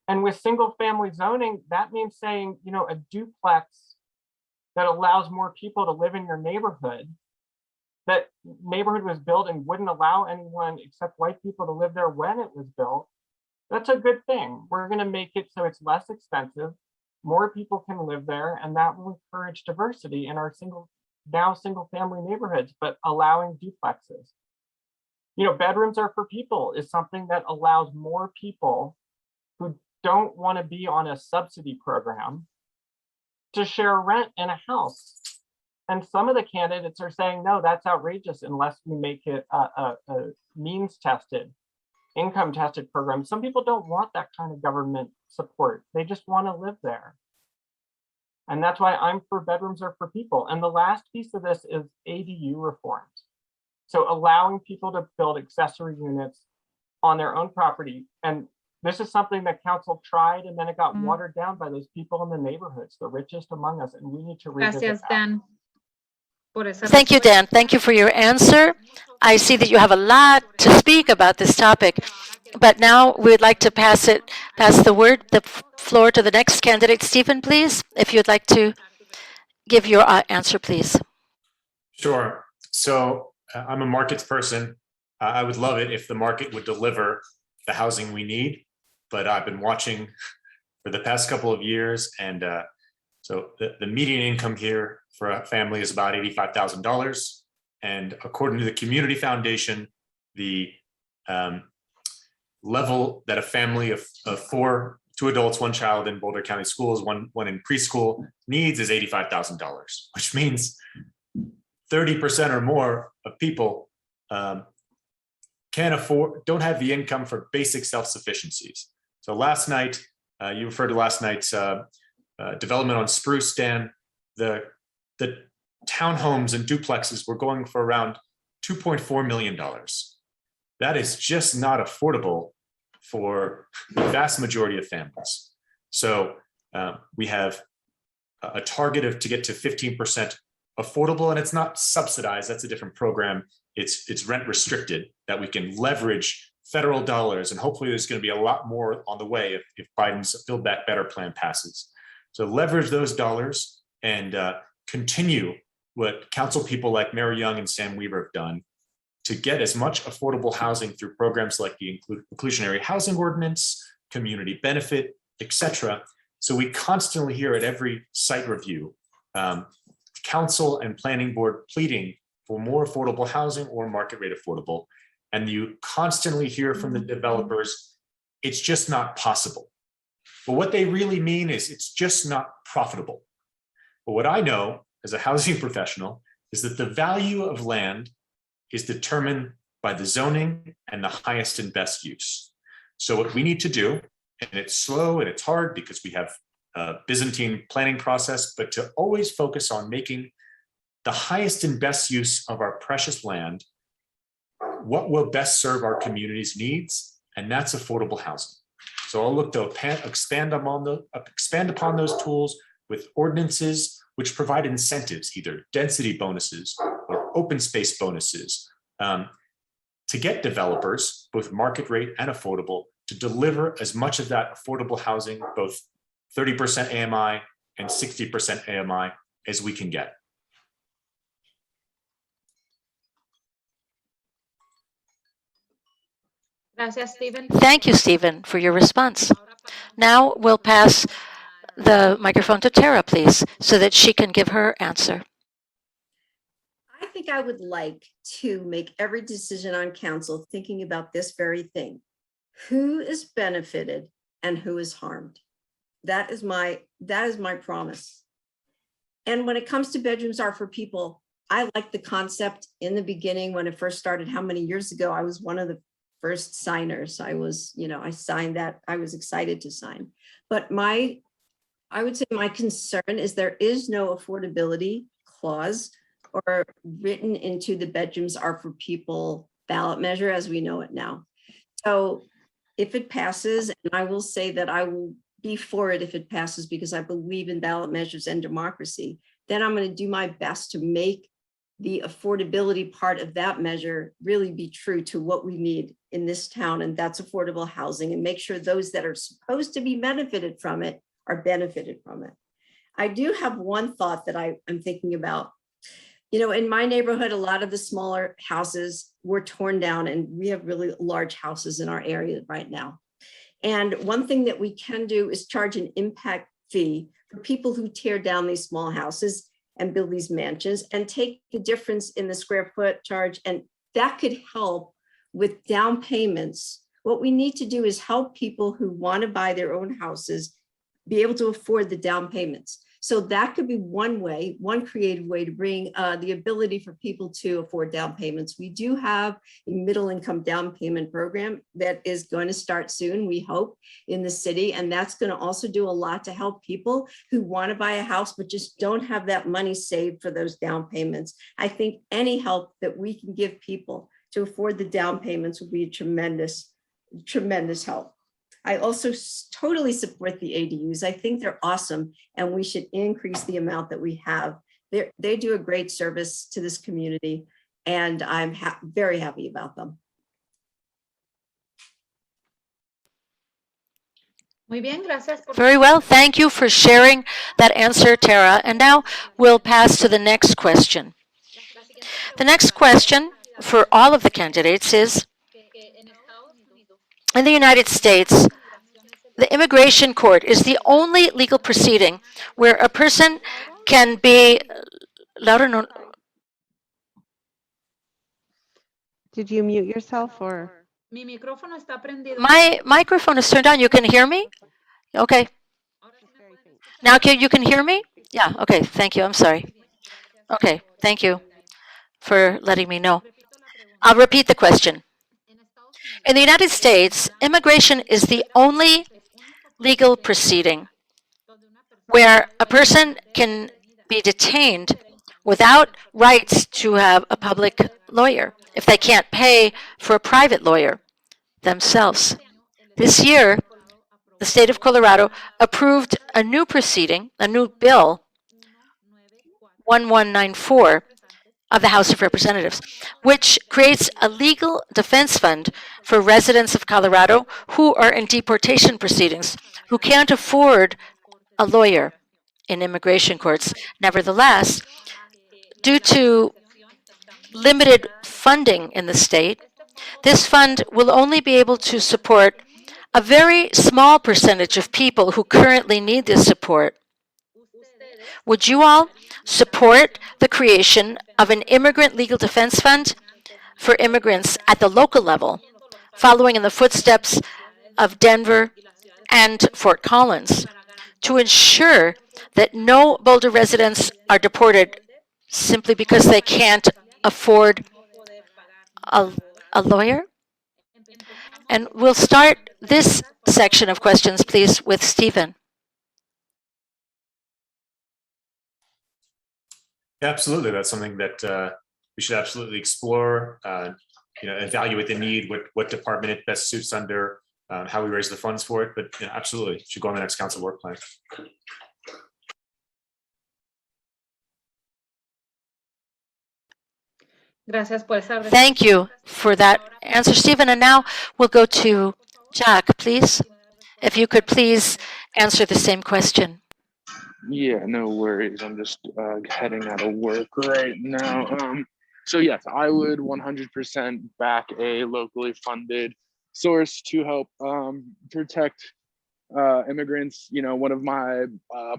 And with single family zoning, that means saying, a duplex that allows more people to live in your neighborhood, that neighborhood was built and wouldn't allow anyone except white people to live there when it was built. That's a good thing. We're going to make it so it's less expensive, more people can live there, and that will encourage diversity in our single family neighborhoods, but allowing duplexes. Bedrooms are for people is something that allows more people who don't want to be on a subsidy program to share rent in a house. And some of the candidates are saying, no, that's outrageous unless we make it a means tested, income tested program. Some people don't want that kind of government support. They just want to live there. And that's why I'm for bedrooms are for people. And the last piece of this is ADU reforms. So allowing people to build accessory units on their own property. And this is something that council tried, and then it got watered down by those people in the neighborhoods, the richest among us. And we need to revisit Gracias, that. Dan. Thank you, Dan. Thank you for your answer. I see that you have a lot to speak about this topic, but now we'd like to pass the floor to the next candidate. Stephen, please, if you'd like to give your answer, please. Sure. So I'm a markets person. I would love it if the market would deliver the housing we need, but I've been watching for the past couple of years, and so the median income here for a family is about $85,000. And according to the Community Foundation, the level that a family of 4, 2 adults, 1 child in Boulder County schools, one in preschool needs is $85,000, which means 30% or more of people don't have the income for basic self-sufficiencies. So last night, you referred to last night's development on Spruce, Dan. The townhomes and duplexes were going for around $2.4 million. That is just not affordable for the vast majority of families. So we have a target to get to 15% affordable, and it's not subsidized. That's a different program. It's rent restricted, that we can leverage federal dollars, and hopefully there's going to be a lot more on the way if Biden's Build Back Better plan passes. So leverage those dollars and continue what council people like Mary Young and Sam Weaver have done to get as much affordable housing through programs like the inclusionary housing ordinance, community benefit etc. So we constantly hear at every site review, council and planning board pleading for more affordable housing or market rate affordable. And you constantly hear from the developers, it's just not possible. But what they really mean is it's just not profitable. But what I know as a housing professional is that the value of land is determined by the zoning and the highest and best use. So what we need to do, and it's slow and it's hard because we have a Byzantine planning process, but to always focus on making the highest and best use of our precious land, what will best serve our community's needs, and that's affordable housing. So I'll look to expand upon those tools with ordinances which provide incentives, either density bonuses or open space bonuses, to get developers, both market rate and affordable, to deliver as much of that affordable housing, both 30% AMI and 60% AMI, as we can get. Gracias, Stephen. Thank you, Stephen, for your response. Now we'll pass the microphone to Tara, please, so that she can give her answer. I think I would like to make every decision on council thinking about this very thing. Who is benefited and who is harmed? That is my promise. And when it comes to bedrooms are for people, I like the concept in the beginning when it first started, how many years ago, I was one of the first signers. I signed that. I was excited to sign. But I would say my concern is there is no affordability clause or written into the bedrooms are for people ballot measure as we know it now. So if it passes, and I will say that I will be for it if it passes because I believe in ballot measures and democracy, then I'm going to do my best to make the affordability part of that measure really be true to what we need in this town, and that's affordable housing, and make sure those that are supposed to be benefited from it are benefited from it. I do have one thought that I'm thinking about. In my neighborhood, a lot of the smaller houses were torn down, and we have really large houses in our area right now. And one thing that we can do is charge an impact fee for people who tear down these small houses and build these mansions and take the difference in the square foot charge. And that could help with down payments. What we need to do is help people who want to buy their own houses be able to afford the down payments. So that could be one way, one creative way to bring the ability for people to afford down payments. We do have a middle income down payment program that is going to start soon, we hope, in the city. And that's going to also do a lot to help people who want to buy a house, but just don't have that money saved for those down payments. I think any help that we can give people to afford the down payments will be a tremendous, tremendous help. I also totally support the ADUs. I think they're awesome, and we should increase the amount that we have. They do a great service to this community, and I'm very happy about them. Muy bien, gracias. Very well. Thank you for sharing that answer, Tara. And now we'll pass to the next question. The next question for all of the candidates is, in the United States, the immigration court is the only legal proceeding where a person can be... Did you mute yourself or? Mi micrófono está prendido. My microphone is turned on. You can hear me? Okay. Now you can hear me? Yeah, okay. Thank you. I'm sorry. Okay, thank you for letting me know. I'll repeat the question. In the United States, immigration is the only legal proceeding where a person can be detained without rights to have a public lawyer if they can't pay for a private lawyer themselves. This year, the state of Colorado approved a new proceeding, a new bill, 1194 of the House of Representatives, which creates a legal defense fund for residents of Colorado who are in deportation proceedings, who can't afford a lawyer in immigration courts. Nevertheless, due to limited funding in the state, this fund will only be able to support a very small percentage of people who currently need this support. Would you all support the creation of an immigrant legal defense fund for immigrants at the local level, following in the footsteps of Denver and Fort Collins, to ensure that no Boulder residents are deported simply because they can't afford a lawyer? And we'll start this section of questions, please, with Stephen. Yeah, absolutely. That's something that we should absolutely explore, evaluate the need, what department it best suits under, how we raise the funds for it, but absolutely should go on the next council work plan. Thank you for that answer, Stephen. And now we'll go to Jacques, please. If you could please answer the same question. Yeah, no worries. I'm just heading out of work right now. So yes, I would 100% back a locally funded source to help protect immigrants. You know, one of my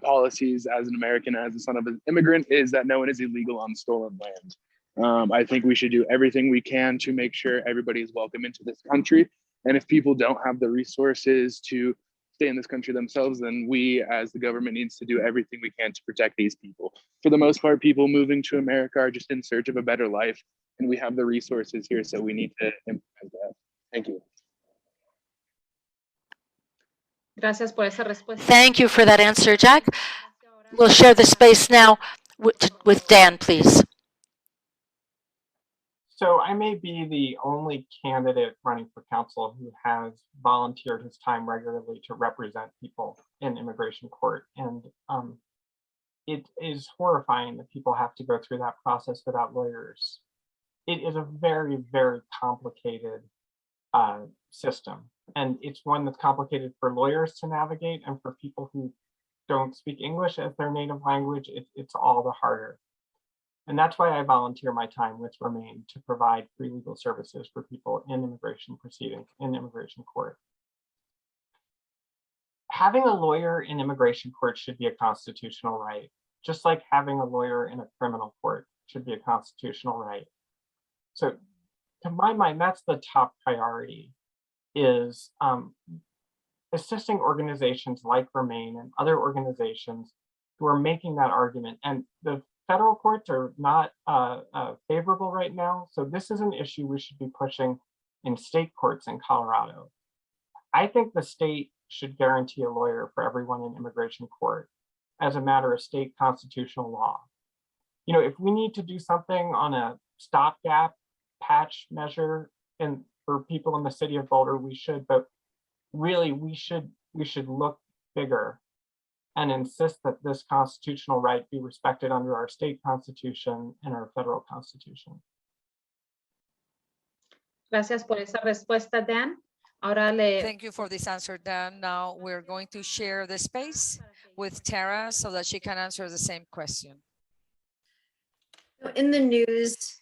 policies as an American, as the son of an immigrant, is that no one is illegal on stolen land. I think we should do everything we can to make sure everybody is welcome into this country. And if people don't have the resources to stay in this country themselves, then we as the government needs to do everything we can to protect these people. For the most part, people moving to America are just in search of a better life, and we have the resources here, so we need to implement that. Thank you. Thank you for that answer, Jacques. We'll share the space now with Dan, please. So I may be the only candidate running for council who has volunteered his time regularly to represent people in immigration court. And it is horrifying that people have to go through that process without lawyers. It is a very, very complicated system. And it's one that's complicated for lawyers to navigate, and for people who don't speak English as their native language, it's all the harder. And that's why I volunteer my time with Remain to provide free legal services for people in immigration proceedings, in immigration court. Having a lawyer in immigration court should be a constitutional right, just like having a lawyer in a criminal court should be a constitutional right. So to my mind, that's the top priority, is assisting organizations like Remain and other organizations who are making that argument. And the federal courts are not favorable right now. So this is an issue we should be pushing in state courts in Colorado. I think the state should guarantee a lawyer for everyone in immigration court as a matter of state constitutional law. You know, if we need to do something on a stopgap patch measure and for people in the city of Boulder, we should, but really we should look bigger and insist that this constitutional right be respected under our state constitution and our federal constitution. Gracias por esa respuesta, Dan. Ahora le... Thank you for this answer, Dan. Now we're going to share the space with Tara so that she can answer the same question. In the news,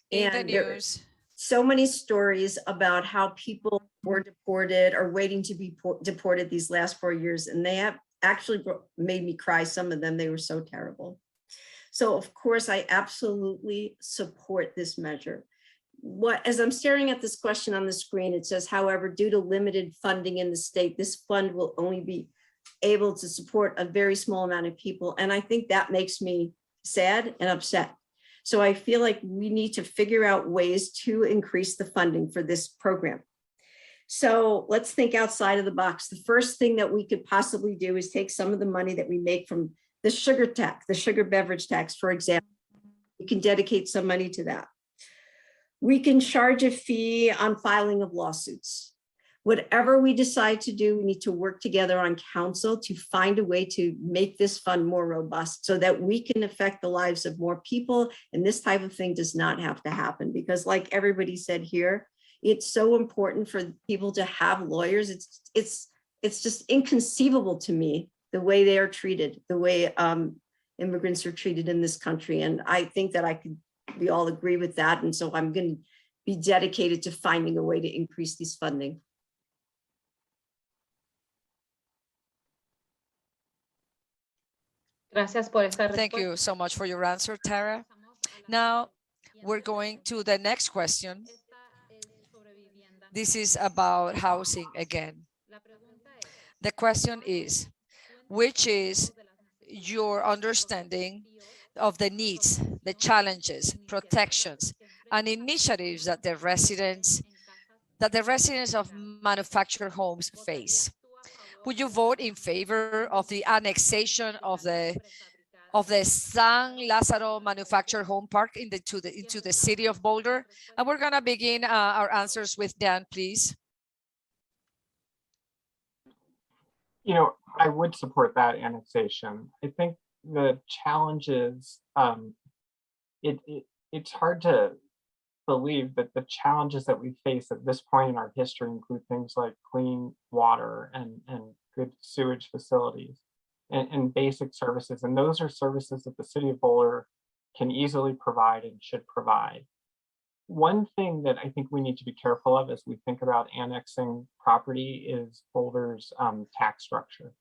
so many stories about how people were deported or waiting to be deported these last 4 years, and they have actually made me cry. Some of them, they were so terrible. So of course, I absolutely support this measure. As I'm staring at this question on the screen, it says, however, due to limited funding in the state, this fund will only be able to support a very small amount of people. And I think that makes me sad and upset. So I feel like we need to figure out ways to increase the funding for this program. So let's think outside of the box. The first thing that we could possibly do is take some of the money that we make from the sugar tax, the sugar beverage tax, for example. We can dedicate some money to that. We can charge a fee on filing of lawsuits. Whatever we decide to do, we need to work together on council to find a way to make this fund more robust so that we can affect the lives of more people. And this type of thing does not have to happen, because like everybody said here, it's so important for people to have lawyers. It's just inconceivable to me, the way they are treated, the way immigrants are treated in this country. And I think that we all agree with that. And so I'm going to be dedicated to finding a way to increase this funding. Gracias por esta Thank respuesta. you so much for your answer, Tara. Now we're going to the next question. This is about housing again. The question is, which is your understanding of the needs, the challenges, protections, and initiatives that the residents of manufactured homes face? Would you vote in favor of the annexation of the San Lázaro Manufactured Home Park into the city of Boulder? And we're gonna begin our answers with Dan, please. You know, I would support that annexation. I think the challenge is, it's hard to believe that the challenges that we face at this point in our history include things like clean water and good sewage facilities and basic services. And those are services that the city of Boulder can easily provide and should provide. One thing that I think we need to be careful of as we think about annexing property is Boulder's tax structure.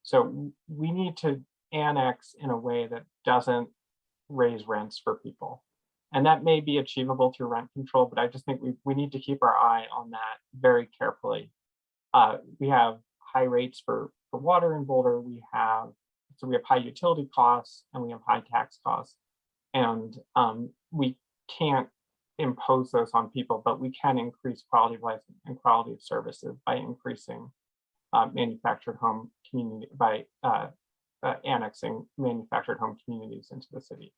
So we need to annex in a way that doesn't raise rents for people. And that may be achievable through rent control, but I just think we need to keep our eye on that very carefully. We have high rates for water in Boulder. We have high utility costs and we have high tax costs. And we can't impose those on people, but we can increase quality of life and quality of services by increasing manufactured home community, by annexing manufactured home communities into the city.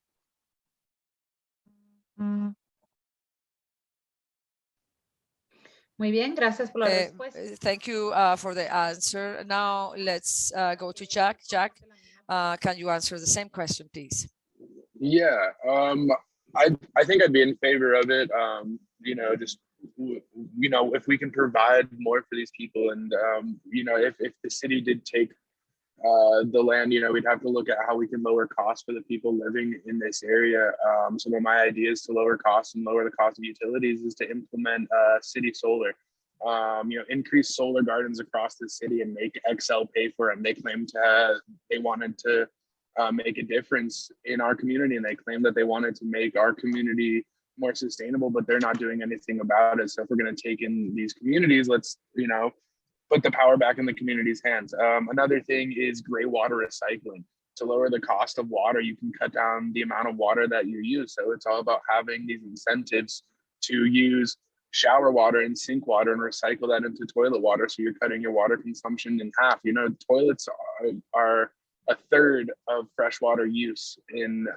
Muy bien, gracias por la respuesta. Thank you for the answer. Now let's go to Jack. Jack, can you answer the same question, please? Yeah, I think I'd be in favor of it. You know, just, you know, if we can provide more for these people, and you know, if the city did take the land, you know, we'd have to look at how we can lower costs for the people living in this area. Some of my ideas to lower costs and lower the cost of utilities is to implement city solar. You know, increase solar gardens across the city and make XL pay for them. They claimed they wanted to make a difference in our community, and they claim that they wanted to make our community more sustainable, but they're not doing anything about it. So if we're going to take in these communities, let's, you know, put the power back in the community's hands. Another thing is gray water recycling. To lower the cost of water, you can cut down the amount of water that you use. So it's all about having these incentives to use shower water and sink water and recycle that into toilet water. So you're cutting your water consumption in half. You know, toilets are a third of freshwater use in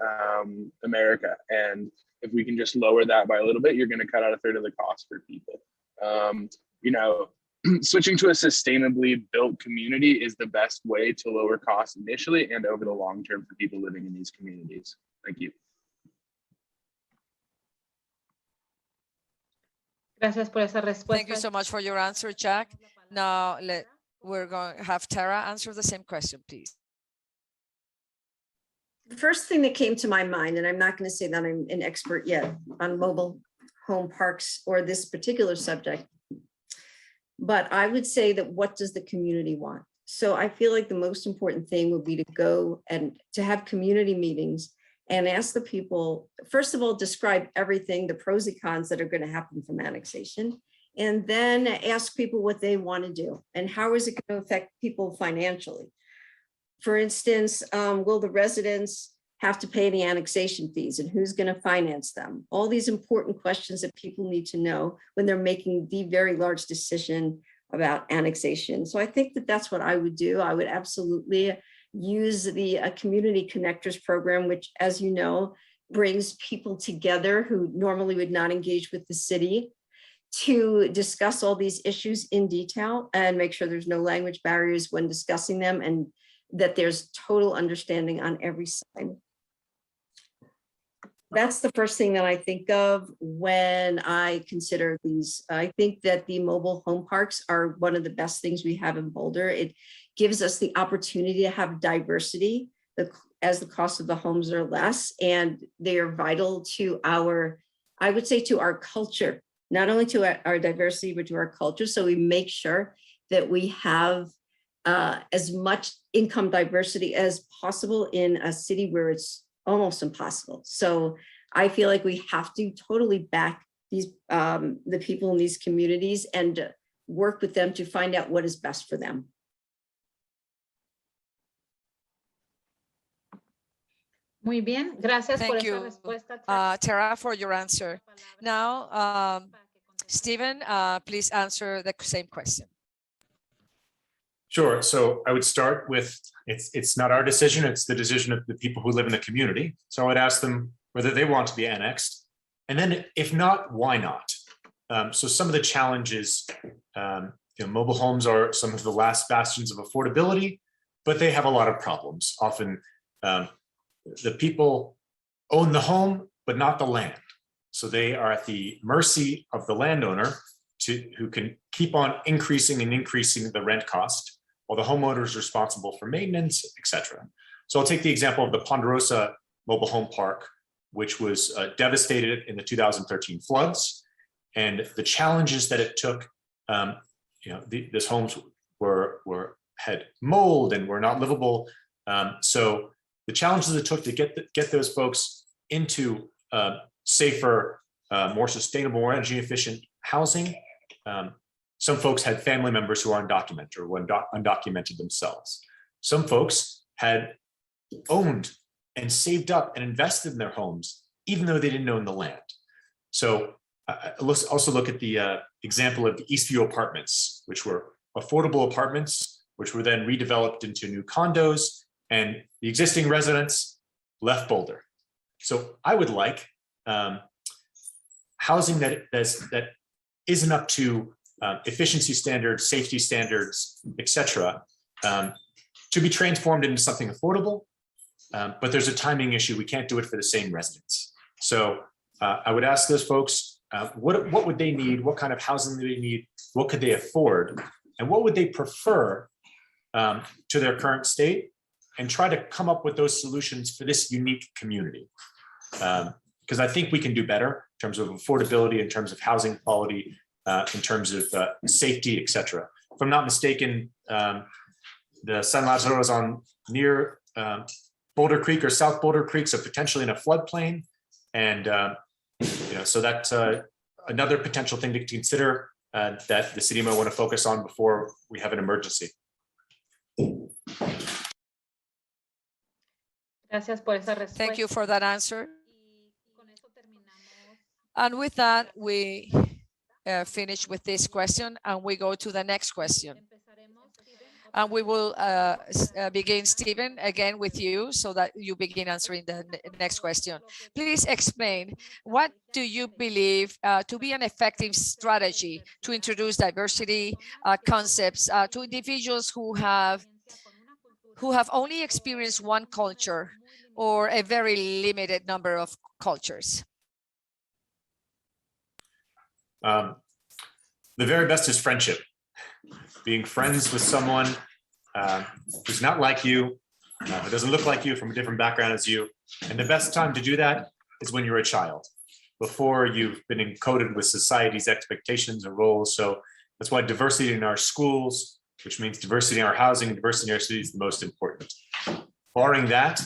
America. And if we can just lower that by a little bit, you're going to cut out a third of the cost for people. You know, switching to a sustainably built community is the best way to lower costs initially and over the long term for people living in these communities. Thank you. Gracias por esa respuesta. Thank you so much for your answer, Jack. Now we're going to have Tara answer the same question, please. The first thing that came to my mind, and I'm not going to say that I'm an expert yet on mobile home parks or this particular subject, but I would say that what does the community want? So I feel like the most important thing would be to go and to have community meetings and ask the people, first of all, describe everything, the pros and cons that are going to happen from annexation, and then ask people what they want to do and how is it going to affect people financially. For instance, will the residents have to pay the annexation fees and who's going to finance them? All these important questions that people need to know when they're making the very large decision about annexation. So I think that that's what I would do. I would absolutely use the Community Connectors program, which, as you know, brings people together who normally would not engage with the city to discuss all these issues in detail and make sure there's no language barriers when discussing them and that there's total understanding on every side. That's the first thing that I think of when I consider these. I think that the mobile home parks are one of the best things we have in Boulder. It gives us the opportunity to have diversity as the cost of the homes are less, and they are vital to our, I would say, to our culture, not only to our diversity, but to our culture. So we make sure that we have as much income diversity as possible in a city where it's almost impossible. So I feel like we have to totally back these the people in these communities and work with them to find out what is best for them. Muy bien, gracias por Thank esa you, respuesta. Tara, for your answer. Now, Stephen, please answer the same question. Sure. So I would start with, it's not our decision, it's the decision of the people who live in the community. So I would ask them whether they want to be annexed. And then if not, why not? So some of the challenges, mobile homes are some of the last bastions of affordability, but they have a lot of problems. Often the people own the home, but not the land. So they are at the mercy of the landowner who can keep on increasing the rent cost, while the homeowner is responsible for maintenance, etc. So I'll take the example of the Ponderosa Mobile Home Park, which was devastated in the 2013 floods, and the challenges that it took. These homes had mold and were not livable. So the challenges it took to get those folks into safer, more sustainable, more energy efficient housing. Some folks had family members who are undocumented or were undocumented themselves. Some folks had owned and saved up and invested in their homes, even though they didn't own the land. So let's also look at the example of the Eastview apartments, which were affordable apartments, which were then redeveloped into new condos, and the existing residents left Boulder. So I would like housing that isn't up to efficiency standards, safety standards, etc., to be transformed into something affordable. But there's a timing issue. We can't do it for the same residents. So I would ask those folks, what would they need? What kind of housing do they need? What could they afford? And what would they prefer to their current state? And try to come up with those solutions for this unique community. Because I think we can do better in terms of affordability, in terms of housing quality, in terms of safety, etc. If I'm not mistaken, the San Lazaro is on near Boulder Creek or South Boulder Creek, so potentially in a floodplain. And so that's another potential thing to consider that the city might want to focus on before we have an emergency. Thank you for that answer. And with that, we finish with this question and we go to the next question. And we will begin, Stephen, again with you so that you begin answering the next question. Please explain, what do you believe to be an effective strategy to introduce diversity concepts to individuals who have only experienced one culture or a very limited number of cultures? The very best is friendship. Being friends with someone who's not like you, who doesn't look like you, from a different background as you. And the best time to do that is when you're a child, before you've been encoded with society's expectations and roles. So that's why diversity in our schools, which means diversity in our housing, diversity in our cities, is the most important. Barring that,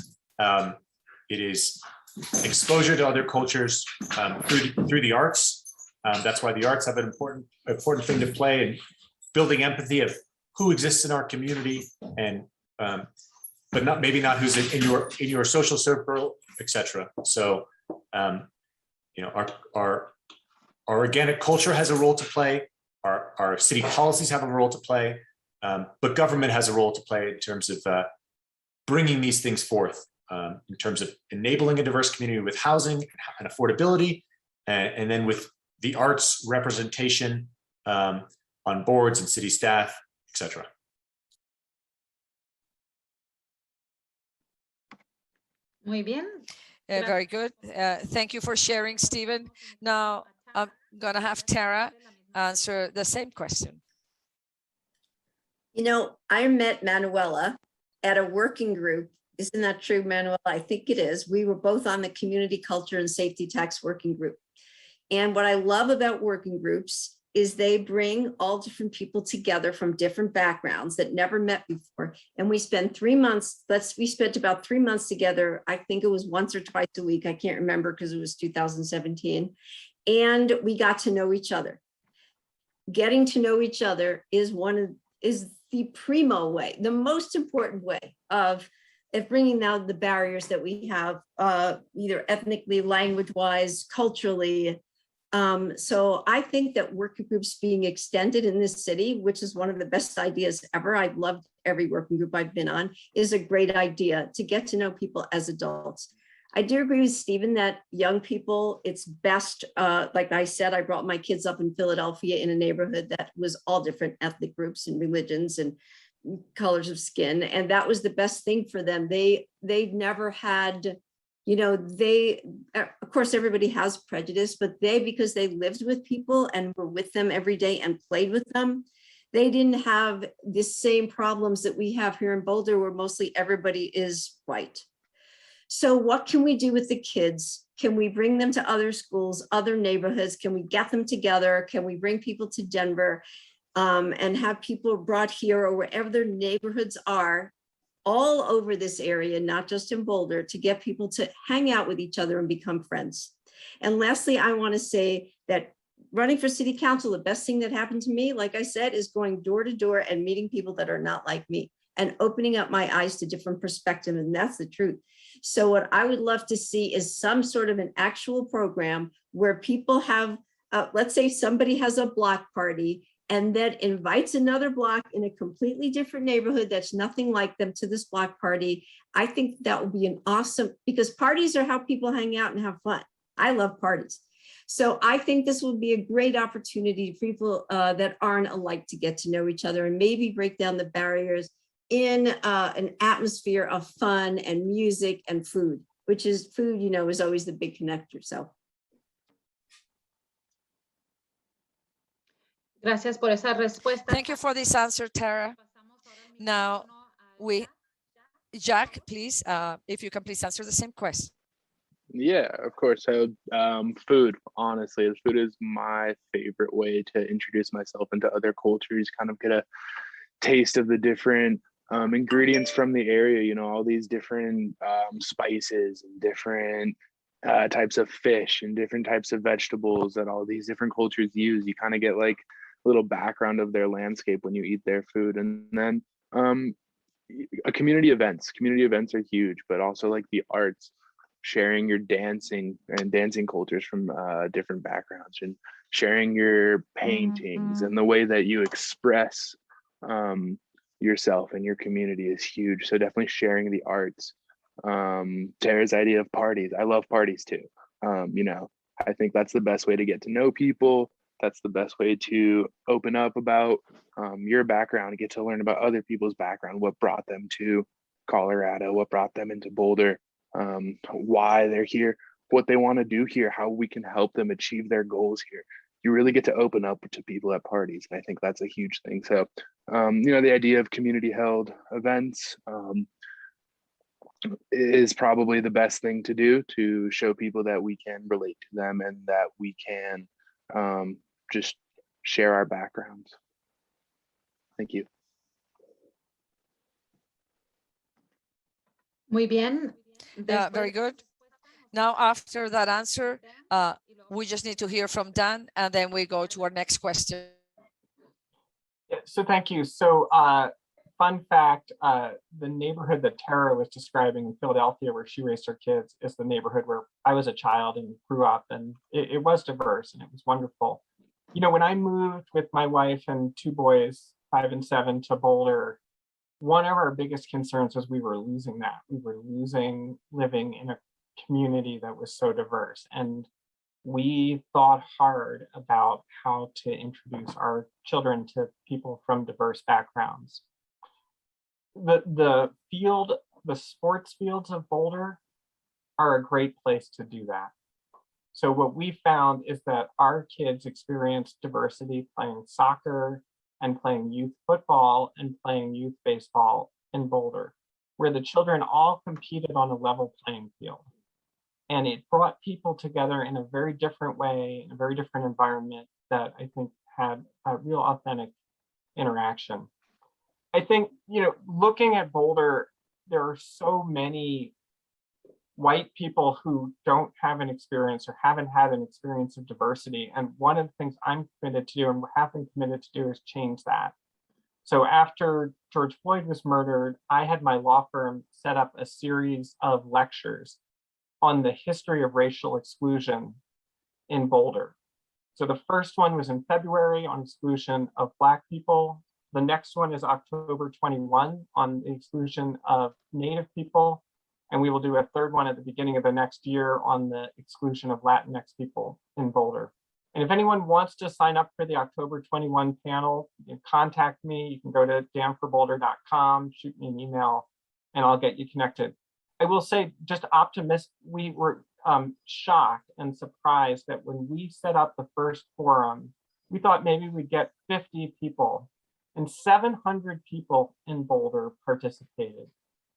it is exposure to other cultures through the arts. That's why the arts have an important thing to play in building empathy of who exists in our community, and but maybe not who's in your social circle, etc. So our organic culture has a role to play. Our city policies have a role to play. But government has a role to play in terms of bringing these things forth, in terms of enabling a diverse community with housing and affordability, and then with the arts representation on boards and city staff, etc. Muy bien. Very good. Thank you for sharing, Stephen. Now I'm going to have Tara answer the same question. I met Manuela at a working group. Isn't that true, Manuela? I think it is. We were both on the Community Culture and Safety Tax Working Group. And what I love about working groups is they bring all different people together from different backgrounds that never met before. And we spend 3 months, we spent about 3 months together. I think it was once or twice a week. I can't remember because it was 2017. And we got to know each other. Getting to know each other is the primo way, the most important way of bringing down the barriers that we have, either ethnically, language-wise, culturally. So I think that working groups being extended in this city, which is one of the best ideas ever, I've loved every working group I've been on, is a great idea to get to know people as adults. I do agree with Stephen that young people, it's best, like I said, I brought my kids up in Philadelphia in a neighborhood that was all different ethnic groups and religions and colors of skin. And that was the best thing for them. They never had, you know, of course, everybody has prejudice, but because they lived with people and were with them every day and played with them, they didn't have the same problems that we have here in Boulder, where mostly everybody is white. So what can we do with the kids? Can we bring them to other schools, other neighborhoods? Can we get them together? Can we bring people to Denver and have people brought here or wherever their neighborhoods are, all over this area, not just in Boulder, to get people to hang out with each other and become friends? And lastly, I want to say that running for city council, the best thing that happened to me, like I said, is going door to door and meeting people that are not like me and opening up my eyes to different perspectives. And that's the truth. So what I would love to see is some sort of an actual program where people have, let's say somebody has a block party and that invites another block in a completely different neighborhood that's nothing like them to this block party. I think that would be an awesome, because parties are how people hang out and have fun. I love parties. So I think this would be a great opportunity for people that aren't alike to get to know each other and maybe break down the barriers in an atmosphere of fun and music and food, which is food, you know, is always the big connector. So. Gracias por esa respuesta. Thank you for this answer, Tara. Now, Jacques, please, if you can please answer the same question. Yeah, of course. So food, honestly, food is my favorite way to introduce myself into other cultures, kind of get a taste of the different ingredients from the area, you know, all these different spices and different types of fish and different types of vegetables that all these different cultures use. You kind of get like a little background of their landscape when you eat their food. And then community events are huge, but also like the arts, sharing your dancing and dancing cultures from different backgrounds, and sharing your paintings and the way that you express yourself and your community is huge. So definitely sharing the arts. Tara's idea of parties, I love parties too. You know, I think that's the best way to get to know people. That's the best way to open up about your background, get to learn about other people's background, what brought them to Colorado, what brought them into Boulder, why they're here, what they want to do here, how we can help them achieve their goals here. You really get to open up to people at parties. And I think that's a huge thing. So, you know, the idea of community held events is probably the best thing to do to show people that we can relate to them and that we can just share our backgrounds. Thank you. Muy bien. Very good. Now, after that answer, we just need to hear from Dan, and then we go to our next question. Yeah, so thank you. So fun fact, the neighborhood that Tara was describing in Philadelphia, where she raised her kids, is the neighborhood where I was a child and grew up, and it was diverse and it was wonderful. You know, when I moved with my wife and two boys, 5 and 7, to Boulder, one of our biggest concerns was we were losing that. We were losing living in a community that was so diverse. And we thought hard about how to introduce our children to people from diverse backgrounds. The sports fields of Boulder are a great place to do that. So what we found is that our kids experience diversity playing soccer and playing youth football and playing youth baseball in Boulder, where the children all competed on a level playing field. And it brought people together in a very different way, in a very different environment that I think had a real authentic interaction. I think, looking at Boulder, there are so many white people who don't have an experience or haven't had an experience of diversity. And one of the things I'm committed to do and have been committed to do is change that. So after George Floyd was murdered, I had my law firm set up a series of lectures on the history of racial exclusion in Boulder. So the first one was in February on exclusion of Black people. The next one is October 21 on the exclusion of Native people. And we will do a third one at the beginning of the next year on the exclusion of Latinx people in Boulder. And if anyone wants to sign up for the October 21 panel, you can contact me. You can go to damforboulder.com, shoot me an email, and I'll get you connected. I will say, just optimistic, we were shocked and surprised that when we set up the first forum, we thought maybe we'd get 50 people, and 700 people in Boulder participated.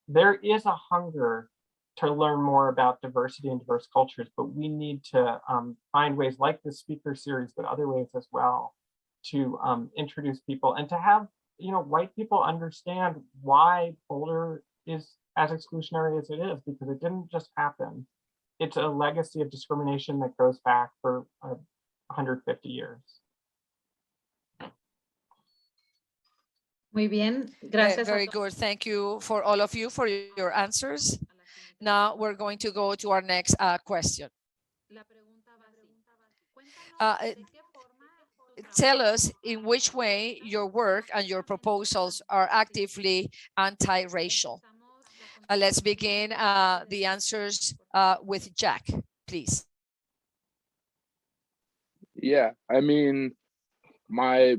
There is a hunger to learn more about diversity and diverse cultures, but we need to find ways like this speaker series, but other ways as well, to introduce people and to have white people understand why Boulder is as exclusionary as it is, because it didn't just happen. It's a legacy of discrimination that goes back for 150 years. Muy bien, gracias. Very good. Thank you for all of you for your answers. Now we're going to go to our next question. Tell us in which way your work and your proposals are actively anti-racial. Let's begin the answers with Jack, please. Yeah, I mean, my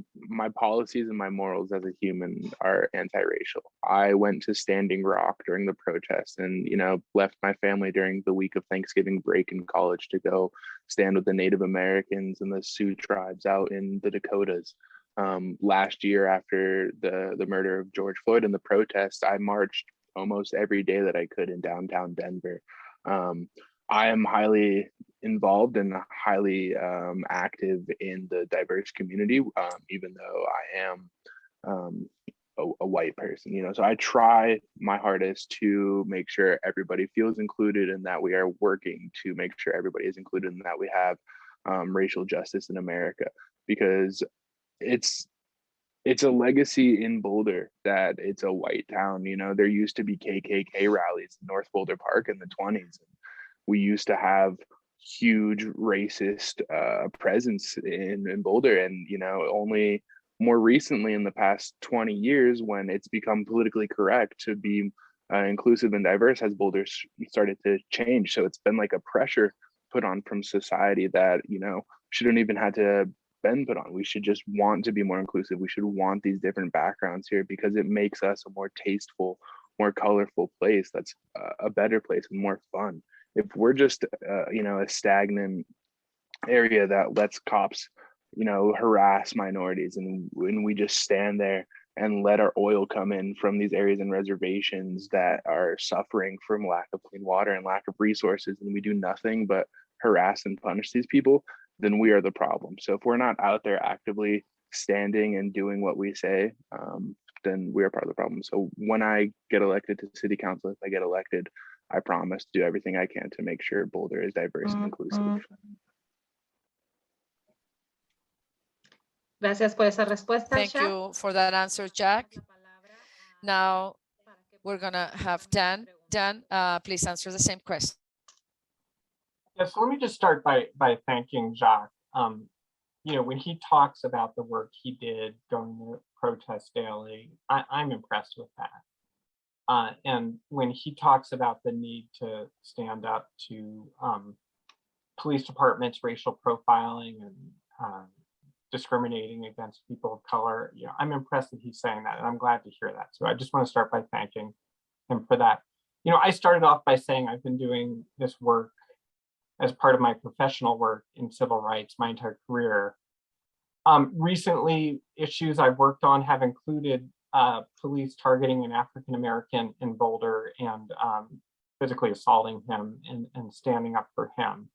policies and my morals as a human are anti-racial. I went to Standing Rock during the protests and, left my family during the week of Thanksgiving break in college to go stand with the Native Americans and the Sioux tribes out in the Dakotas. Last year, after the murder of George Floyd and the protests, I marched almost every day that I could in downtown Denver. I am highly involved and highly active in the diverse community, even though I am a white person, so I try my hardest to make sure everybody feels included and that we are working to make sure everybody is included and that we have racial justice in America, because it's a legacy in Boulder that it's a white town. There used to be KKK rallies in North Boulder Park in the 20s. We used to have huge racist presence in Boulder, and only more recently in the past 20 years, when it's become politically correct to be inclusive and diverse, has Boulder started to change. So it's been like a pressure put on from society that shouldn't even have to been put on. We should just want to be more inclusive. We should want these different backgrounds here because it makes us a more tasteful, more colorful place. That's a better place and more fun. If we're just a stagnant area that lets cops harass minorities, and when we just stand there and let our oil come in from these areas and reservations that are suffering from lack of clean water and lack of resources, and we do nothing but harass and punish these people, then we are the problem. So if we're not out there actively standing and doing what we say, then we are part of the problem. So when I get elected to city council, if I get elected, I promise to do everything I can to make sure Boulder is diverse and inclusive. Gracias por esa respuesta, Thank Jacques. you for that answer, Jack. Now we're gonna have Dan. Dan, please answer the same question. Yes, let me just start by thanking Jacques. When he talks about the work he did going to protest daily, I'm impressed with that. And when he talks about the need to stand up to police departments, racial profiling, and discriminating against people of color, I'm impressed that he's saying that, and I'm glad to hear that. So I just want to start by thanking him for that. I started off by saying I've been doing this work as part of my professional work in civil rights my entire career. Recently, issues I've worked on have included police targeting an African American in Boulder and physically assaulting him and standing up for him.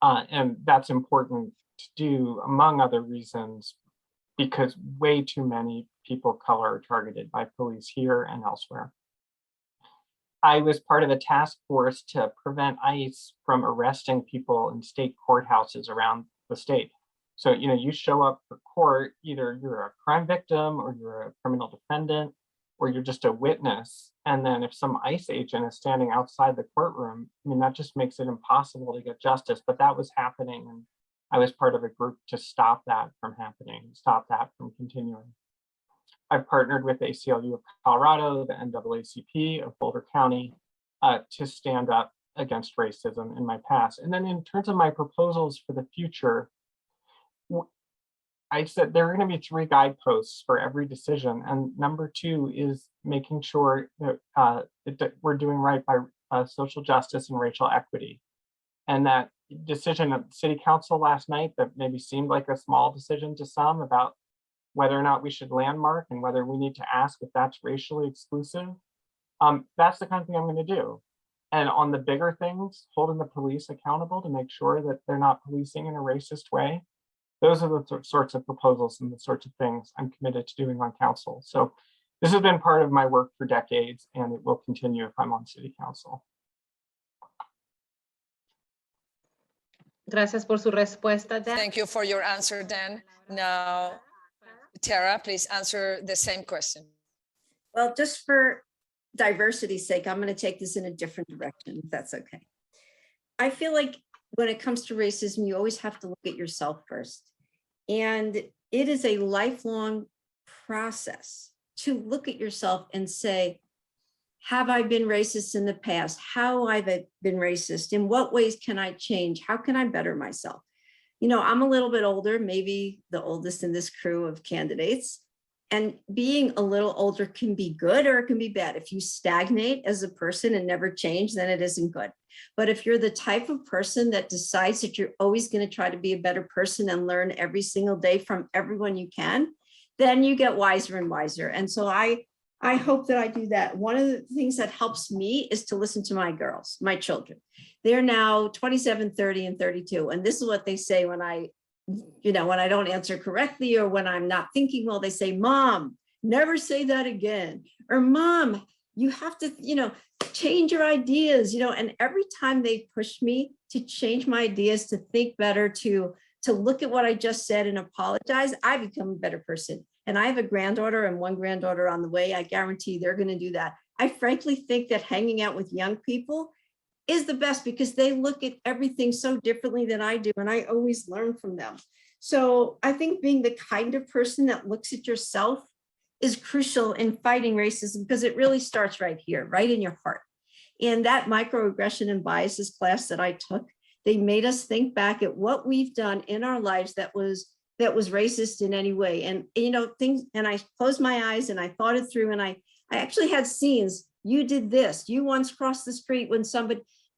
And that's important to do, among other reasons, because way too many people of color are targeted by police here and elsewhere. I was part of a task force to prevent ICE from arresting people in state courthouses around the state. So, you show up for court, either you're a crime victim or you're a criminal defendant, or you're just a witness. And then if some ICE agent is standing outside the courtroom, that just makes it impossible to get justice. But that was happening. And I was part of a group to stop that from happening, stop that from continuing. I've partnered with the ACLU of Colorado, the NAACP of Boulder County, to stand up against racism in my past. And then in terms of my proposals for the future, I said there are going to be 3 guideposts for every decision. And number 2 is making sure that we're doing right by social justice and racial equity. And that decision at the City Council last night that maybe seemed like a small decision to some about whether or not we should landmark and whether we need to ask if that's racially exclusive, that's the kind of thing I'm going to do. And on the bigger things, holding the police accountable to make sure that they're not policing in a racist way, those are the sorts of proposals and the sorts of things I'm committed to doing on council. So this has been part of my work for decades, and it will continue if I'm on City Council. Gracias por su respuesta, Dan. Thank you for your answer, Dan. Now, Tara, please answer the same question. Well, just for diversity's sake, I'm going to take this in a different direction, if that's okay. I feel like when it comes to racism, you always have to look at yourself first. And it is a lifelong process to look at yourself and say, have I been racist in the past? How have I been racist? In what ways can I change? How can I better myself? I'm a little bit older, maybe the oldest in this crew of candidates. And being a little older can be good or it can be bad. If you stagnate as a person and never change, then it isn't good. But if you're the type of person that decides that you're always going to try to be a better person and learn every single day from everyone you can, then you get wiser and wiser. And so I hope that I do that. One of the things that helps me is to listen to my girls, my children. They're now 27, 30, and 32. And this is what they say when I don't answer correctly or when I'm not thinking well. They say, Mom, never say that again. Or Mom, you have to, change your ideas, and every time they push me to change my ideas, to think better, to look at what I just said and apologize, I become a better person. And I have a granddaughter and one granddaughter on the way. I guarantee they're going to do that. I frankly think that hanging out with young people is the best because they look at everything so differently than I do. And I always learn from them. So I think being the kind of person that looks at yourself is crucial in fighting racism because it really starts right here, right in your heart. And that microaggression and biases class that I took, they made us think back at what we've done in our lives that was racist in any way. And, things, and I closed my eyes and I thought it through and I actually had scenes. You did this, you once crossed the street when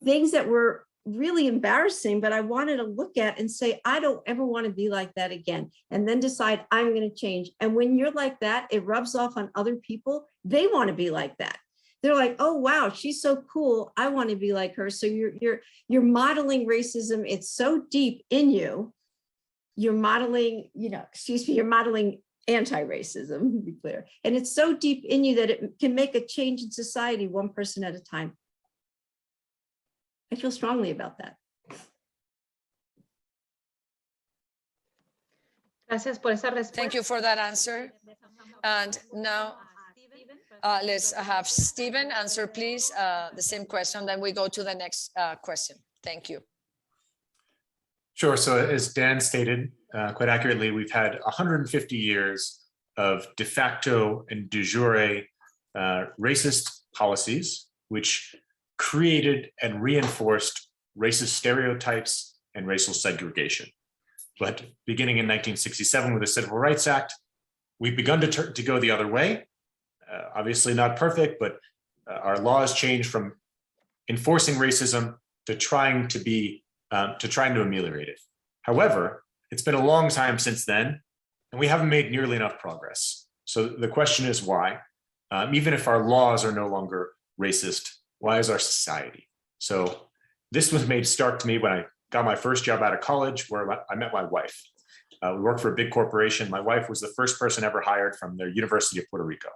things that were really embarrassing, but I wanted to look at and say, I don't ever want to be like that again. And then decide I'm going to change. And when you're like that, it rubs off on other people. They want to be like that. They're like, oh, wow, she's so cool. I want to be like her. So you're modeling racism. It's so deep in you. You're modeling, you're modeling anti-racism, to be clear. And it's so deep in you that it can make a change in society one person at a time. I feel strongly about that. Gracias por esa respuesta. Thank you for that answer. And now let's have Stephen answer, please, the same question. Then we go to the next question. Thank you. Sure. So as Dan stated quite accurately, we've had 150 years of de facto and de jure racist policies, which created and reinforced racist stereotypes and racial segregation. But beginning in 1967 with the Civil Rights Act, we've begun to go the other way. Obviously not perfect, but our laws changed from enforcing racism to trying to ameliorate it. However, it's been a long time since then, and we haven't made nearly enough progress. So the question is why? Even if our laws are no longer racist, why is our society? So this was made stark to me when I got my first job out of college, where I met my wife. We work for a big corporation. My wife was the first person ever hired from the University of Puerto Rico.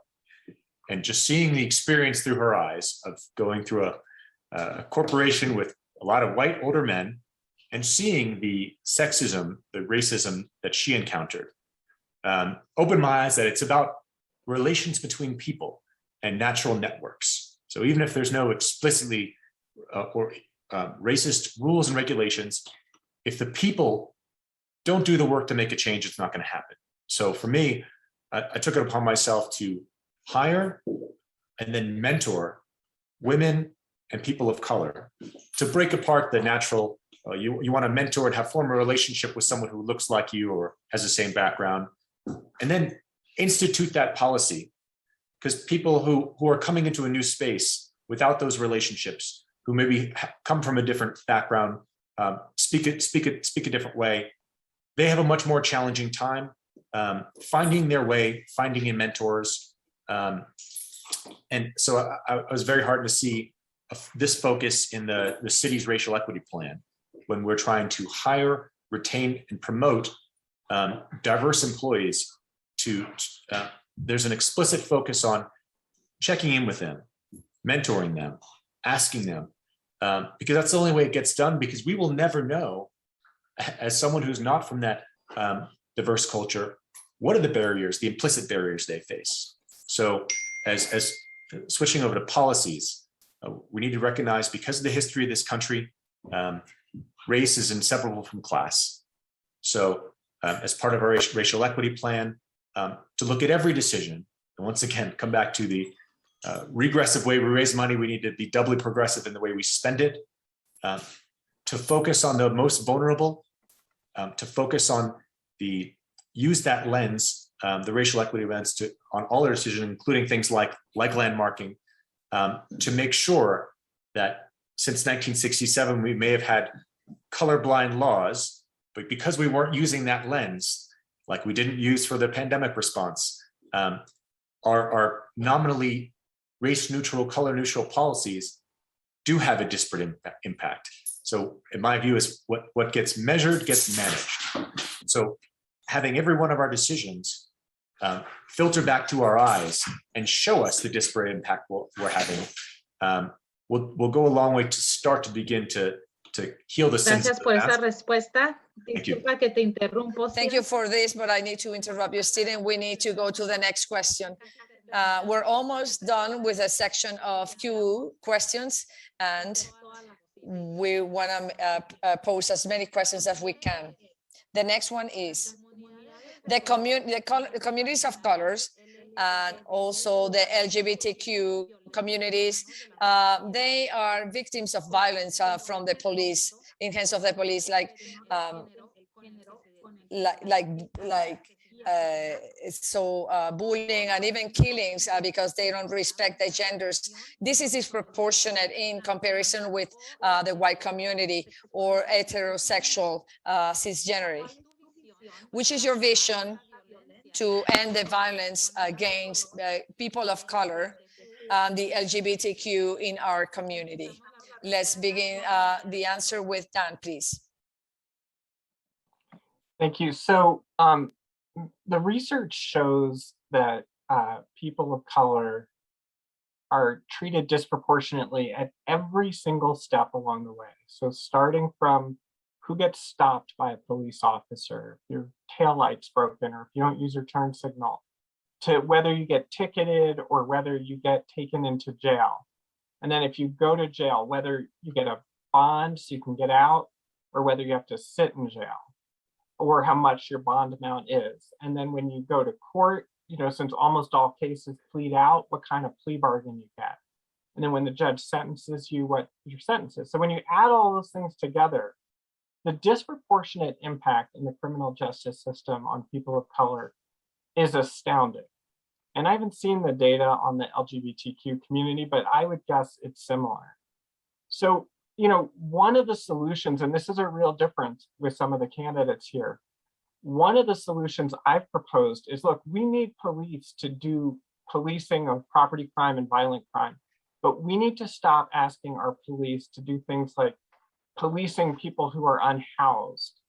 And just seeing the experience through her eyes of going through a corporation with a lot of white older men and seeing the sexism, the racism that she encountered, opened my eyes that it's about relations between people and natural networks. So even if there's no explicitly racist rules and regulations, if the people don't do the work to make a change, it's not going to happen. So for me, I took it upon myself to hire and then mentor women and people of color to break apart the natural, you want to mentor and form a relationship with someone who looks like you or has the same background, and then institute that policy. Because people who are coming into a new space without those relationships, who maybe come from a different background, speak a different way, they have a much more challenging time finding their way, finding in mentors. And so I was very heartened to see this focus in the city's racial equity plan when we're trying to hire, retain, and promote diverse employees. There's an explicit focus on checking in with them, mentoring them, asking them, because that's the only way it gets done, because we will never know, as someone who's not from that diverse culture, what are the barriers, the implicit barriers they face. So as switching over to policies, we need to recognize, because of the history of this country, race is inseparable from class. So as part of our racial equity plan, to look at every decision, and once again, come back to the regressive way we raise money, we need to be doubly progressive in the way we spend it, to focus on the most vulnerable, to focus on use that lens, the racial equity lens on all our decisions, including things like landmarking, to make sure that since 1967, we may have had colorblind laws, but because we weren't using that lens, like we didn't use for the pandemic response, our nominally race neutral, color neutral policies do have a disparate impact. So in my view, is what gets measured gets managed. So having every one of our decisions filter back to our eyes and show us the disparate impact we're having, will go a long way to begin to heal the sense of Gracias the por esa past. respuesta. Thank you. Disculpa que te interrumpo. Thank you for this, but I need to interrupt you, student. We need to go to the next question. We're almost done with a section of Q questions, and we want to pose as many questions as we can. The next one is the communities of colors and also the LGBTQ communities. They are victims of violence from the police, in hands of the police, bullying and even killings because they don't respect the genders. This is disproportionate in comparison with the white community or heterosexual cisgender. Which is your vision to end the violence against people of color and the LGBTQ in our community? Let's begin the answer with Dan, please. Thank you. So the research shows that people of color are treated disproportionately at every single step along the way. So starting from who gets stopped by a police officer, if your taillight's broken, or if you don't use your turn signal, to whether you get ticketed or whether you get taken into jail. And then if you go to jail, whether you get a bond so you can get out, or whether you have to sit in jail, or how much your bond amount is. And then when you go to court, since almost all cases plead out, what kind of plea bargain you get. And then when the judge sentences you, what your sentence is. So when you add all those things together, the disproportionate impact in the criminal justice system on people of color is astounding. And I haven't seen the data on the LGBTQ community, but I would guess it's similar. So, one of the solutions, and this is a real difference with some of the candidates here, one of the solutions I've proposed is, look, we need police to do policing of property crime and violent crime, but we need to stop asking our police to do things like policing people who are unhoused,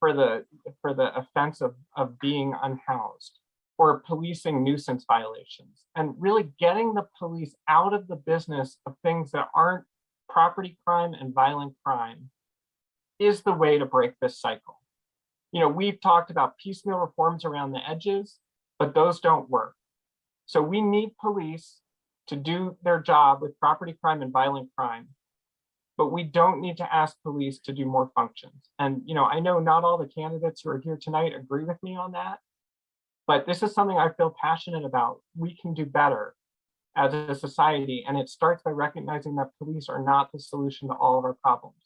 for the offense of being unhoused, or policing nuisance violations, and really getting the police out of the business of things that aren't property crime and violent crime is the way to break this cycle. You know, we've talked about piecemeal reforms around the edges, but those don't work. So we need police to do their job with property crime and violent crime, but we don't need to ask police to do more functions. And, you know, I know not all the candidates who are here tonight agree with me on that, but this is something I feel passionate about. We can do better as a society, and it starts by recognizing that police are not the solution to all of our problems.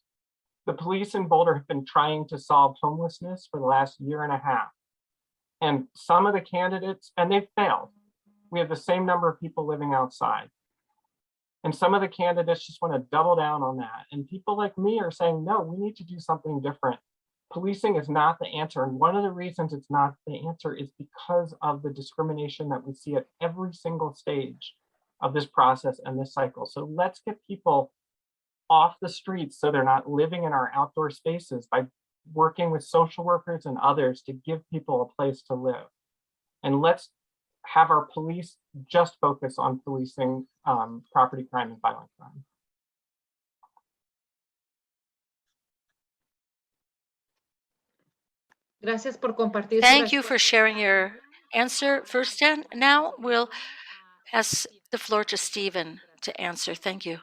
The police in Boulder have been trying to solve homelessness for the last year and a half. And some of the candidates, and they've failed. We have the same number of people living outside. And some of the candidates just want to double down on that. And people like me are saying, no, we need to do something different. Policing is not the answer. And one of the reasons it's not the answer is because of the discrimination that we see at every single stage of this process and this cycle. So let's get people off the streets so they're not living in our outdoor spaces by working with social workers and others to give people a place to live. And let's have our police just focus on policing property crime and violent crime. Gracias por compartir. Thank you for sharing your answer, Firstan. Now we'll pass the floor to Stephen to answer. Thank you.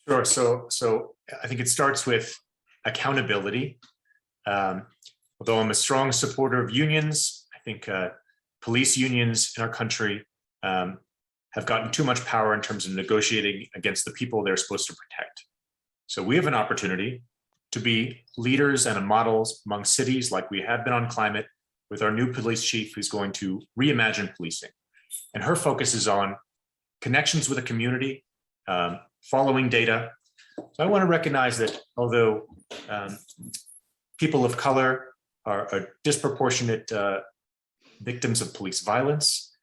Sure. So I think it starts with accountability. Although I'm a strong supporter of unions, I think police unions in our country have gotten too much power in terms of negotiating against the people they're supposed to protect. So we have an opportunity to be leaders and models among cities like we have been on climate with our new police chief who's going to reimagine policing. And her focus is on connections with the community, following data. So I want to recognize that although people of color are disproportionate victims of police violence,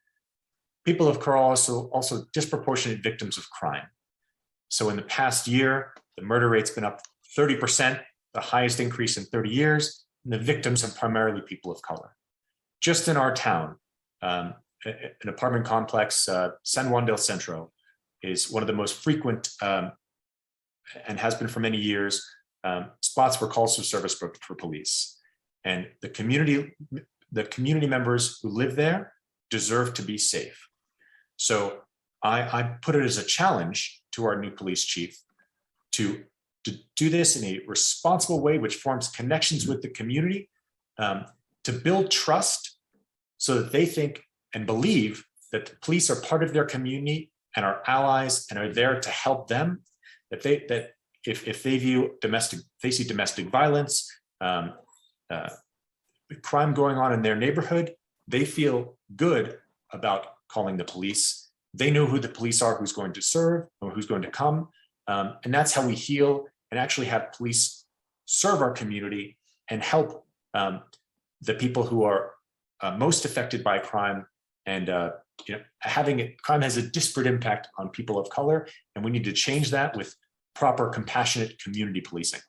people of color are also disproportionate victims of crime. So in the past year, the murder rate's been up 30%, the highest increase in 30 years, and the victims are primarily people of color. Just in our town, an apartment complex, San Juan del Centro, is one of the most frequent and has been for many years, spots for calls for service for police. And the community members who live there deserve to be safe. So I put it as a challenge to our new police chief to do this in a responsible way, which forms connections with the community, to build trust so that they think and believe that the police are part of their community and are allies and are there to help them, that if they see domestic violence, crime going on in their neighborhood, they feel good about calling the police. They know who the police are, who's going to serve, or who's going to come. And that's how we heal and actually have police serve our community and help the people who are most affected by crime. And crime has a disparate impact on people of color, and we need to change that with proper, compassionate community policing.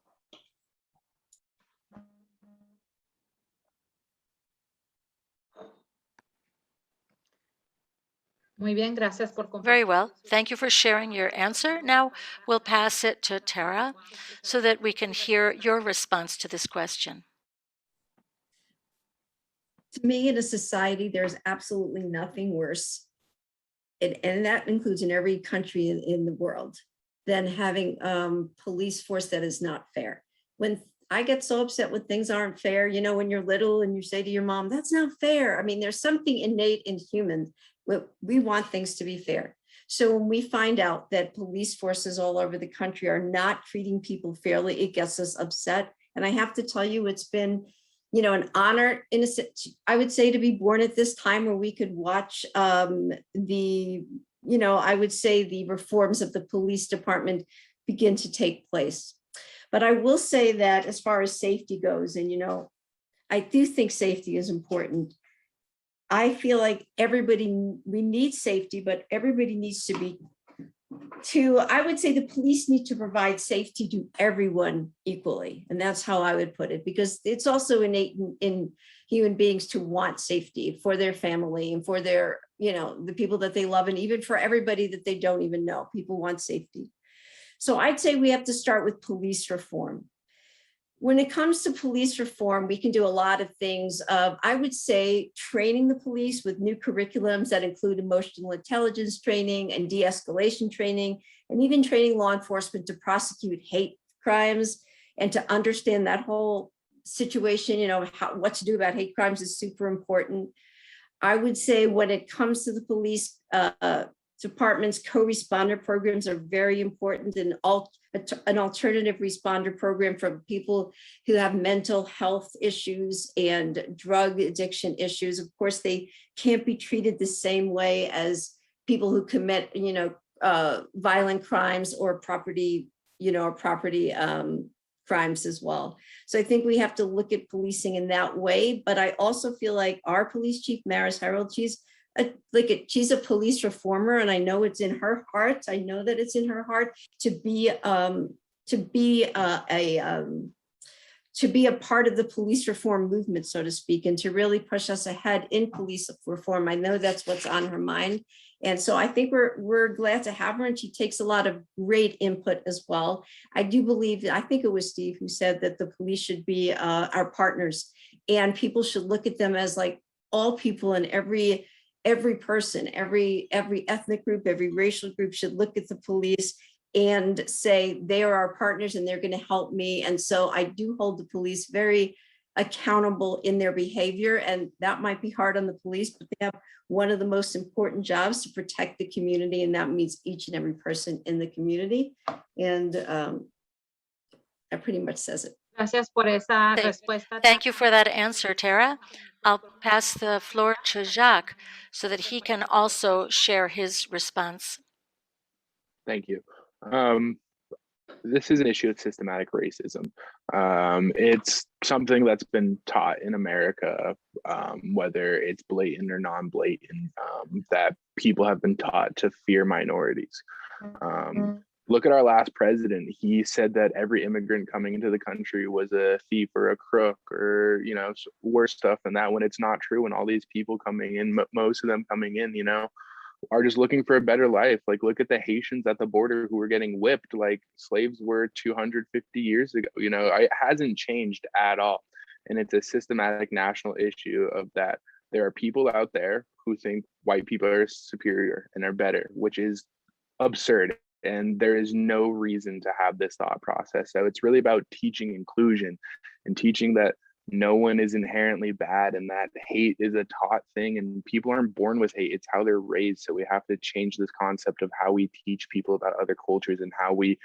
Muy bien, gracias por compartir. Very well. Thank you for sharing your answer. Now we'll pass it to Tara so that we can hear your response to this question. To me, in a society, there's absolutely nothing worse, and that includes in every country in the world, than having police force that is not fair. When I get so upset when things aren't fair, you know, when you're little and you say to your mom, that's not fair. I mean, there's something innate in humans. We want things to be fair. So when we find out that police forces all over the country are not treating people fairly, it gets us upset. And I have to tell you, it's been, you know, an honor, I would say, to be born at this time where we could watch the reforms of the police department begin to take place. But I will say that as far as safety goes, and, you know, I do think safety is important. I feel like we need safety, but everybody needs to be I would say the police need to provide safety to everyone equally. And that's how I would put it, because it's also innate in human beings to want safety for their family and for their, the people that they love, and even for everybody that they don't even know. People want safety. So I'd say we have to start with police reform. When it comes to police reform, we can do a lot of things. I would say training the police with new curriculums that include emotional intelligence training and de-escalation training, and even training law enforcement to prosecute hate crimes and to understand that whole situation, what to do about hate crimes is super important. I would say when it comes to the police departments, co-responder programs are very important, and an alternative responder program for people who have mental health issues and drug addiction issues. Of course, they can't be treated the same way as people who commit, violent crimes or property crimes as well. So I think we have to look at policing in that way. But I also feel like our police chief, Maris Harold, she's a police reformer, and I know it's in her heart. I know that it's in her heart to be a part of the police reform movement, so to speak, and to really push us ahead in police reform. I know that's what's on her mind. And so I think we're glad to have her, and she takes a lot of great input as well. I do believe, I think it was Steve who said that the police should be our partners, and people should look at them as like all people, and every person, every ethnic group, every racial group should look at the police and say they are our partners and they're going to help me. And so I do hold the police very accountable in their behavior, and that might be hard on the police, but they have one of the most important jobs to protect the community, and that means each and every person in the community. And that pretty much says it. Gracias por esa Thank- respuesta. Thank you for that answer, Tara. I'll pass the floor to Jacques so that he can also share his response. Thank you. This is an issue of systematic racism. It's something that's been taught in America, whether it's blatant or non-blatant, that people have been taught to fear minorities. Look at our last president. He said that every immigrant coming into the country was a thief or a crook or, worse stuff than that, when it's not true. And all these people coming in, most of them coming in, are just looking for a better life. Like, look at the Haitians at the border who were getting whipped like slaves were 250 years ago. It hasn't changed at all. And it's a systematic national issue of that. There are people out there who think white people are superior and are better, which is absurd. And there is no reason to have this thought process. So it's really about teaching inclusion and teaching that no one is inherently bad and that hate is a taught thing, and people aren't born with hate. It's how they're raised. So we have to change this concept of how we teach people about other cultures and how we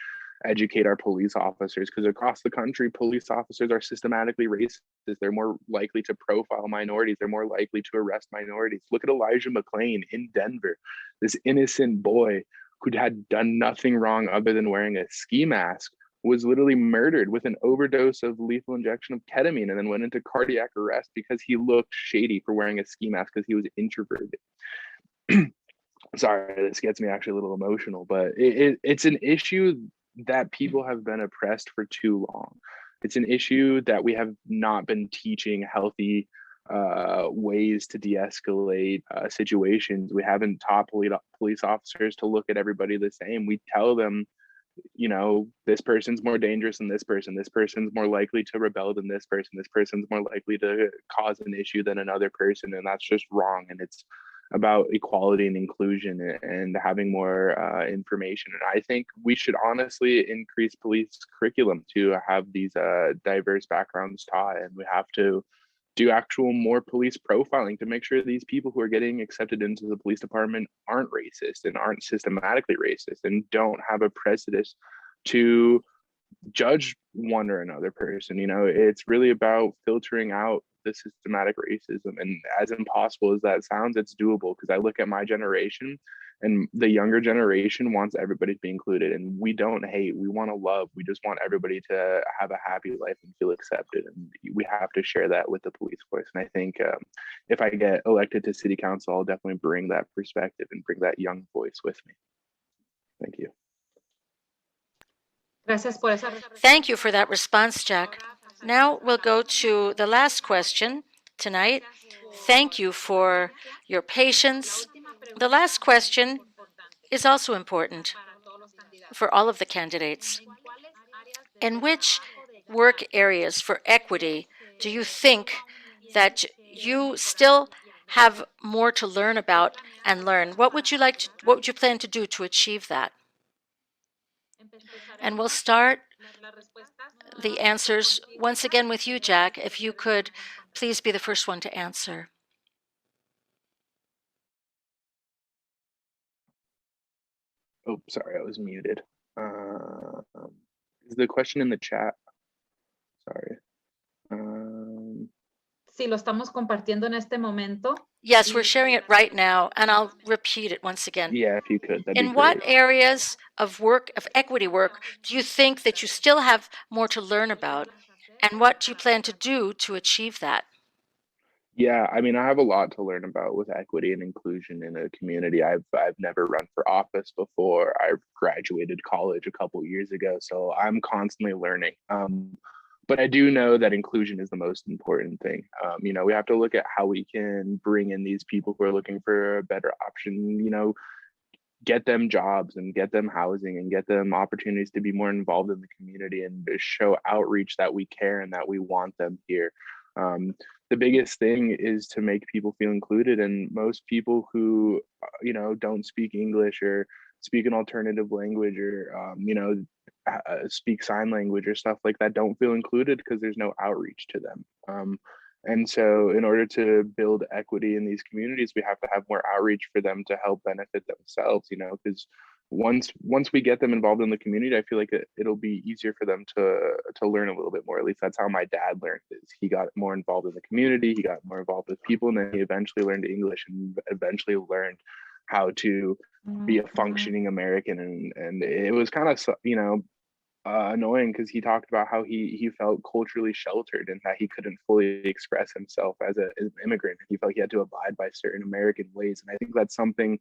educate our police officers, because across the country, police officers are systematically racist. They're more likely to profile minorities. They're more likely to arrest minorities. Look at Elijah McClain in Denver, this innocent boy who had done nothing wrong other than wearing a ski mask, was literally murdered with an overdose of lethal injection of ketamine, and then went into cardiac arrest because he looked shady for wearing a ski mask because he was introverted. Sorry, this gets me actually a little emotional, but it's an issue that people have been oppressed for too long. It's an issue that we have not been teaching healthy ways to de-escalate situations. We haven't taught police officers to look at everybody the same. We tell them, this person's more dangerous than this person's more likely to rebel than this person's more likely to cause an issue than another person, and that's just wrong. And it's about equality and inclusion and having more information. And I think we should honestly increase police curriculum to have these diverse backgrounds taught, and we have to do actual more police profiling to make sure these people who are getting accepted into the police department aren't racist and aren't systematically racist and don't have a prejudice to judge one or another person. It's really about filtering out the systematic racism. And as impossible as that sounds, it's doable, because I look at my generation, and the younger generation wants everybody to be included. And we don't hate, we want to love. We just want everybody to have a happy life and feel accepted. And we have to share that with the police force. And I think if I get elected to city council, I'll definitely bring that perspective and bring that young voice with me. Thank you. Gracias por esa respuesta. Thank you for that response, Jack. Now we'll go to the last question tonight. Thank you for your patience. The last question is also important for all of the candidates. In which work areas for equity do you think that you still have more to learn about and learn? What would you plan to do to achieve that? And we'll start the answers once again with you, Jack. If you could please be the first one to answer. Oh, sorry, I was muted. Is the question in the chat? Sorry. Sí, lo estamos compartiendo en este momento. Yes, we're sharing it right now, and I'll repeat it once again. Yeah, if you could, that'd be In what great. areas of work, of equity work, do you think that you still have more to learn about? And what do you plan to do to achieve that? Yeah, I mean, I have a lot to learn about with equity and inclusion in a community. I've never run for office before. I graduated college a couple years ago, so I'm constantly learning. But I do know that inclusion is the most important thing. You know, we have to look at how we can bring in these people who are looking for a better option, you know, get them jobs and get them housing and get them opportunities to be more involved in the community and to show outreach that we care and that we want them here. The biggest thing is to make people feel included, and most people who you know, don't speak English or speak an alternative language or you know, speak sign language or stuff like that don't feel included because there's no outreach to them. And so in order to build equity in these communities, we have to have more outreach for them to help benefit themselves, you know, because once we get them involved in the community, I feel like it'll be easier for them to learn a little bit more. At least that's how my dad learned, is he got more involved in the community, he got more involved with people, and then he eventually learned English and eventually learned how to be a functioning American. And it was kind of, you know, annoying because he talked about how he felt culturally sheltered and that he couldn't fully express himself as an immigrant. He felt he had to abide by certain American ways, and I think that's something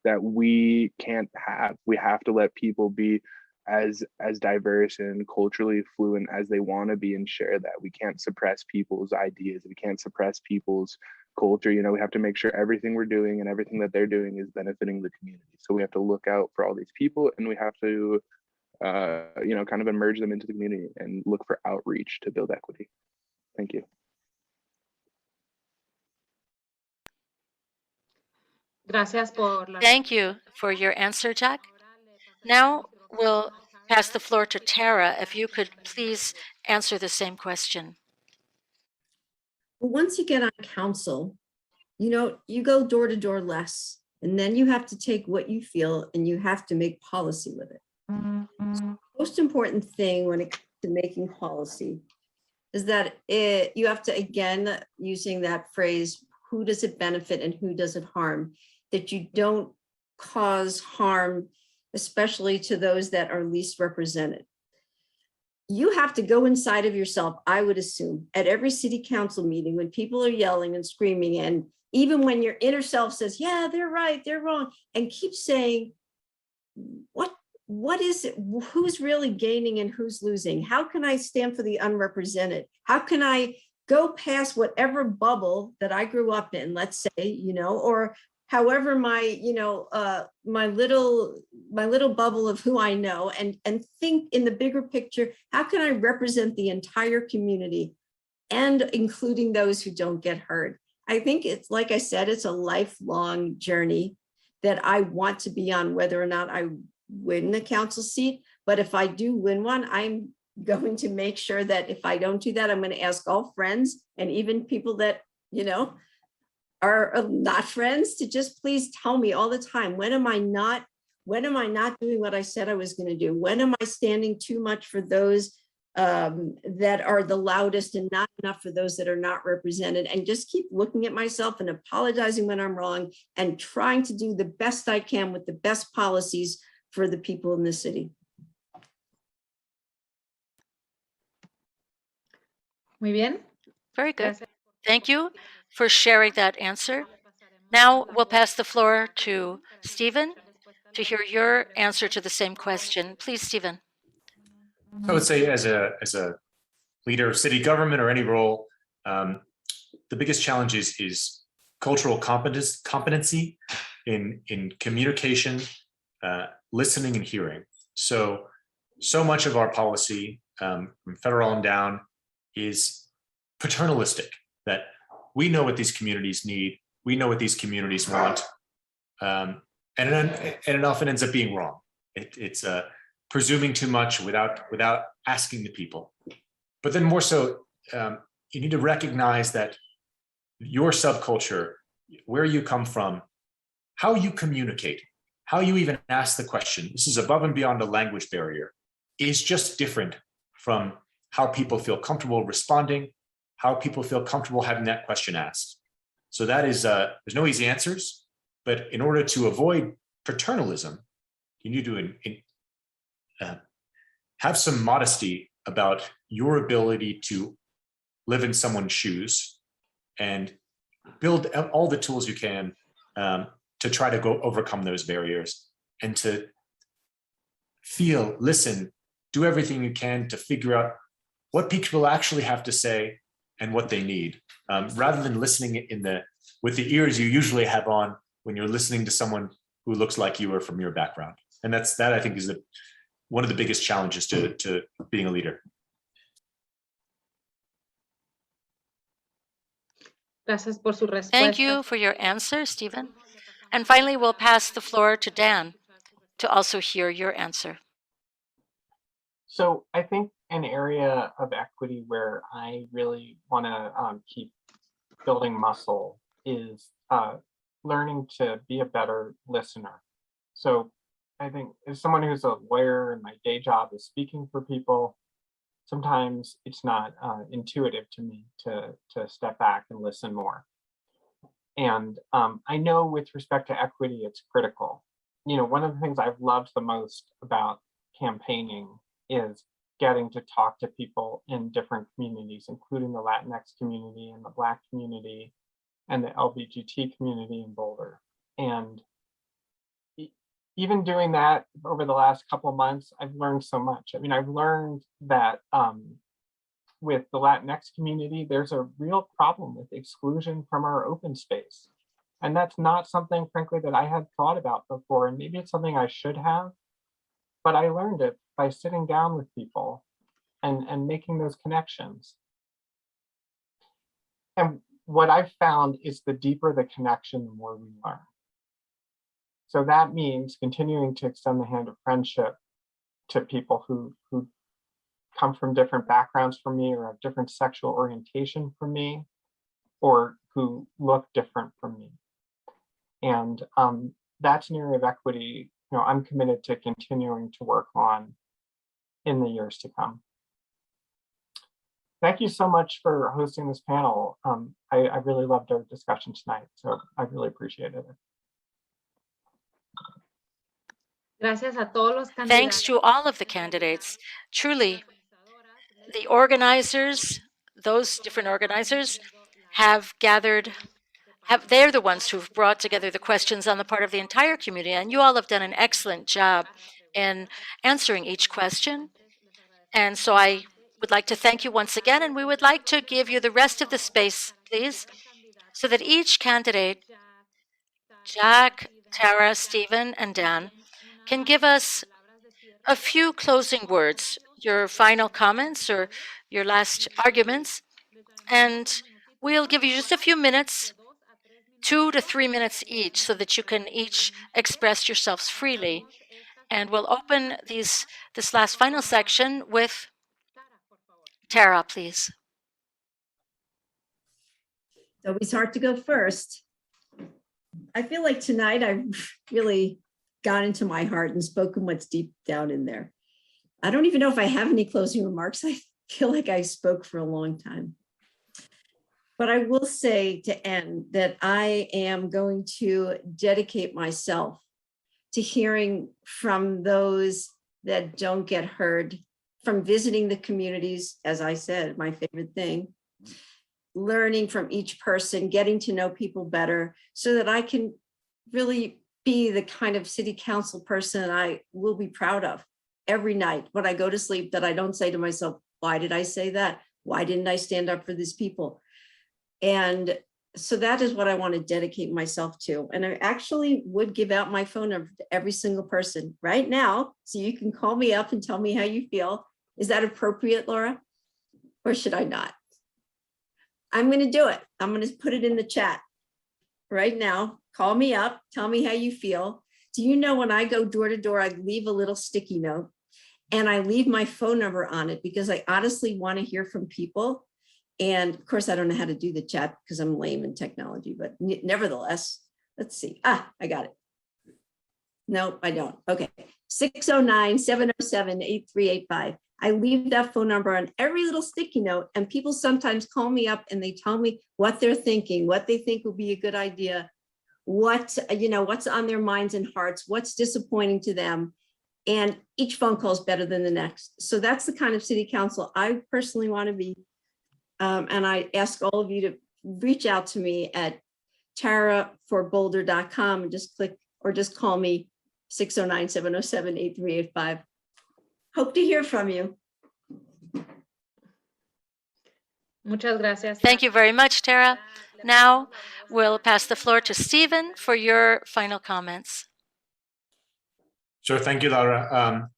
that we can't have. We have to let people be as diverse and culturally fluent as they want to be and share that. We can't suppress people's ideas. We can't suppress people's culture. You know, we have to make sure everything we're doing and everything that they're doing is benefiting the community. So we have to look out for all these people, and we have to you know, kind of emerge them into the community and look for outreach to build equity. Thank you. Thank you for your answer, Jack. Now we'll pass the floor to Tara. If you could please answer the same question. Well, once you get on council, you know, you go door to door less, and then you have to take what you feel and you have to make policy with it. So most important thing when it comes to making policy is that you have to, again, using that phrase, who does it benefit and who does it harm, that you don't cause harm, especially to those that are least represented. You have to go inside of yourself, I would assume, at every city council meeting when people are yelling and screaming, and even when your inner self says, yeah, they're right, they're wrong, and keep saying, what is it? Who's really gaining and who's losing? How can I stand for the unrepresented? How can I go past whatever bubble that I grew up in, let's say, you know, or however my, you know, my little bubble of who I know, and think in the bigger picture, how can I represent the entire community and including those who don't get hurt? I think it's, like I said, it's a lifelong journey that I want to be on, whether or not I win the council seat. But if I do win one, I'm going to make sure that if I don't do that, I'm going to ask all friends and even people that, you know, are not friends to just please tell me all the time, when am I not doing what I said I was going to do? When am I standing too much for those that are the loudest and not enough for those that are not represented? And just keep looking at myself and apologizing when I'm wrong and trying to do the best I can with the best policies for the people in the city. Muy bien. Very good. Thank you for sharing that answer. Now we'll pass the floor to Stephen. to hear your answer to the same question. Please, Stephen. I would say as a leader of city government or any role, the biggest challenge is cultural competency in communication, listening and hearing. So much of our policy from federal on down is paternalistic, that we know what these communities need, we know what these communities want, and it often ends up being wrong. It's presuming too much without asking the people. But then more so, you need to recognize that your subculture, where you come from, how you communicate, how you even ask the question, this is above and beyond a language barrier, is just different from how people feel comfortable responding, how people feel comfortable having that question asked. So that is, there's no easy answers, but in order to avoid paternalism, you need to have some modesty about your ability to live in someone's shoes and build all the tools you can to try to go overcome those barriers and to feel, listen, do everything you can to figure out what people actually have to say and what they need, rather than listening with the ears you usually have on when you're listening to someone who looks like you or from your background. And that I think is one of the biggest challenges to being a leader. Gracias por su respuesta. Thank you for your answer, Stephen. And finally, we'll pass the floor to Dan to also hear your answer. So I think an area of equity where I really want to keep building muscle is learning to be a better listener. So I think as someone who's a lawyer and my day job is speaking for people, sometimes it's not intuitive to me to step back and listen more. And I know with respect to equity, it's critical. You know, one of the things I've loved the most about campaigning is getting to talk to people in different communities, including the Latinx community and the Black community and the LGBT community in Boulder. And even doing that over the last couple of months, I've learned so much. I mean, I've learned that with the Latinx community, there's a real problem with exclusion from our open space. And that's not something, frankly, that I had thought about before. And maybe it's something I should have, but I learned it by sitting down with people and making those connections. And what I've found is the deeper the connection, the more we learn. So that means continuing to extend the hand of friendship to people who come from different backgrounds from me or have different sexual orientation from me, or who look different from me. And that's an area of equity, you know, I'm committed to continuing to work on in the years to come. Thank you so much for hosting this panel. I really loved our discussion tonight, so I really appreciated it. Gracias a todos los candidatos. Thanks to all of the candidates. Truly, the organizers, those different organizers have gathered, they're the ones who've brought together the questions on the part of the entire community, and you all have done an excellent job in answering each question. And so I would like to thank you once again, and we would like to give you the rest of the space, please, so that each candidate, Jacques, Tara, Stephen, and Dan, can give us a few closing words, your final comments or your last arguments, and we'll give you just a few minutes, 2 to 3 minutes each, so that you can each express yourselves freely. And we'll open this last final section with Tara, please. It's always hard to go first. I feel like tonight I really got into my heart and spoken what's deep down in there. I don't even know if I have any closing remarks. I feel like I spoke for a long time. But I will say to end that I am going to dedicate myself to hearing from those that don't get heard, from visiting the communities, as I said, my favorite thing, learning from each person, getting to know people better so that I can really be the kind of city council person I will be proud of every night when I go to sleep, that I don't say to myself, why did I say that? Why didn't I stand up for these people? And so that is what I want to dedicate myself to. And I actually would give out my phone number to every single person right now, so you can call me up and tell me how you feel. Is that appropriate, Laura? Or should I not? I'm going to do it. I'm going to put it in the chat right now. Call me up, tell me how you feel. Do you know when I go door to door, I leave a little sticky note and I leave my phone number on it because I honestly want to hear from people. And of course, I don't know how to do the chat because I'm lame in technology, but nevertheless, let's see. I got it. No, I don't. Okay. 609-707-8385. I leave that phone number on every little sticky note, and people sometimes call me up and they tell me what they're thinking, what they think will be a good idea, what's on their minds and hearts, what's disappointing to them. And each phone call is better than the next. So that's the kind of city council I personally want to be. And I ask all of you to reach out to me at taraforboulder.com and just click or just call me 609-707-8385. Hope to hear from you. Muchas gracias. Thank you very much, Tara. Now we'll pass the floor to Stephen for your final comments. Sure, thank you, Laura.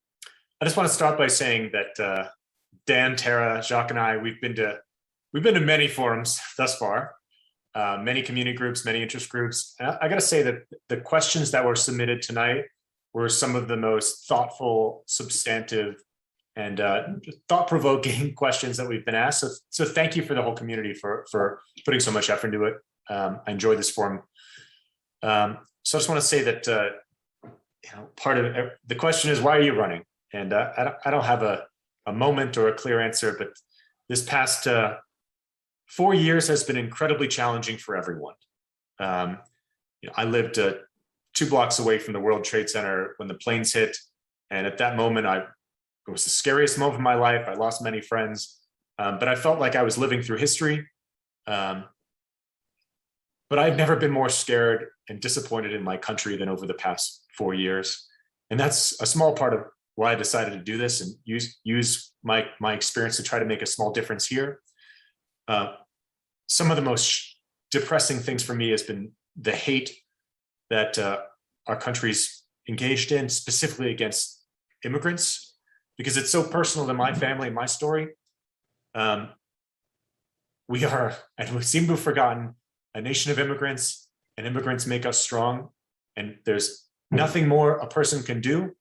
I just want to start by saying that Dan, Tara, Jacques, and I, we've been to many forums thus far, many community groups, many interest groups. And I got to say that the questions that were submitted tonight were some of the most thoughtful, substantive, and thought-provoking questions that we've been asked. So thank you for the whole community for putting so much effort into it. I enjoyed this forum. So I just want to say that part of the question is, why are you running? And I don't have a moment or a clear answer, but this past 4 years has been incredibly challenging for everyone. I lived 2 blocks away from the World Trade Center when the planes hit. And at that moment, it was the scariest moment of my life. I lost many friends, but I felt like I was living through history. But I've never been more scared and disappointed in my country than over the past 4 years. And that's a small part of why I decided to do this and use my experience to try to make a small difference here. Some of the most depressing things for me has been the hate that our country's engaged in, specifically against immigrants, because it's so personal to my family and my story. We are, and we seem to have forgotten, a nation of immigrants, and immigrants make us strong. And there's nothing more a person can do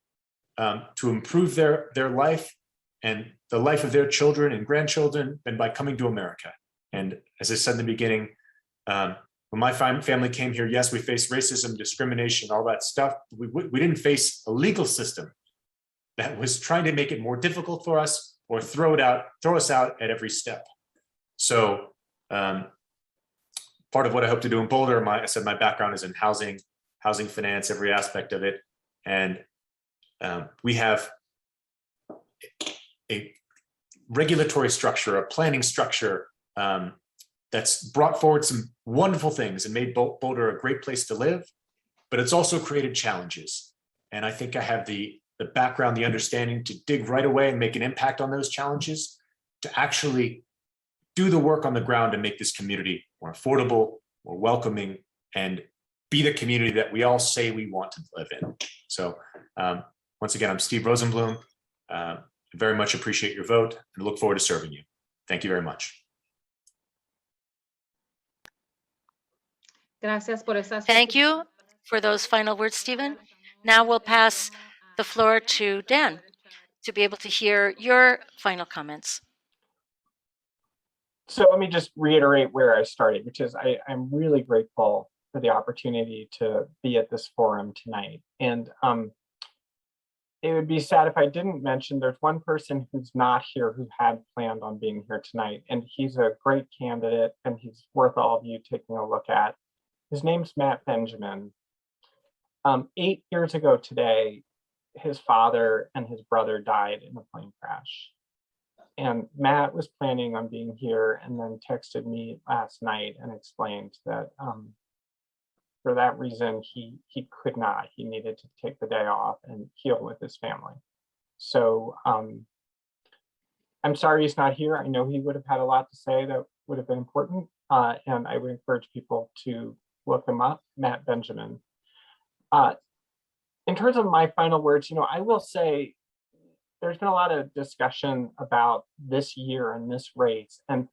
to improve their life and the life of their children and grandchildren than by coming to America. And as I said in the beginning, when my family came here, yes, we faced racism, discrimination, all that stuff. We didn't face a legal system that was trying to make it more difficult for us or throw us out at every step. So part of what I hope to do in Boulder, I said my background is in housing finance, every aspect of it. And we have a regulatory structure, a planning structure that's brought forward some wonderful things and made Boulder a great place to live, but it's also created challenges. And I think I have the background, the understanding to dig right away and make an impact on those challenges, to actually do the work on the ground and make this community more affordable, more welcoming, and be the community that we all say we want to live in. So once again, I'm Steve Rosenblum. I very much appreciate your vote and look forward to serving you. Thank you very much. Thank you for those final words, Stephen. Now we'll pass the floor to Dan to be able to hear your final comments. So let me just reiterate where I started, which is I'm really grateful for the opportunity to be at this forum tonight. And it would be sad if I didn't mention there's one person who's not here who had planned on being here tonight, and he's a great candidate and he's worth all of you taking a look at. His name's Matt Benjamin. 8 years ago today, his father and his brother died in a plane crash. And Matt was planning on being here and then texted me last night and explained that for that reason, he could not. He needed to take the day off and heal with his family. So I'm sorry he's not here. I know he would have had a lot to say that would have been important. And I would encourage people to look him up, Matt Benjamin. In terms of my final words, I will say there's been a lot of discussion about this year and this race. And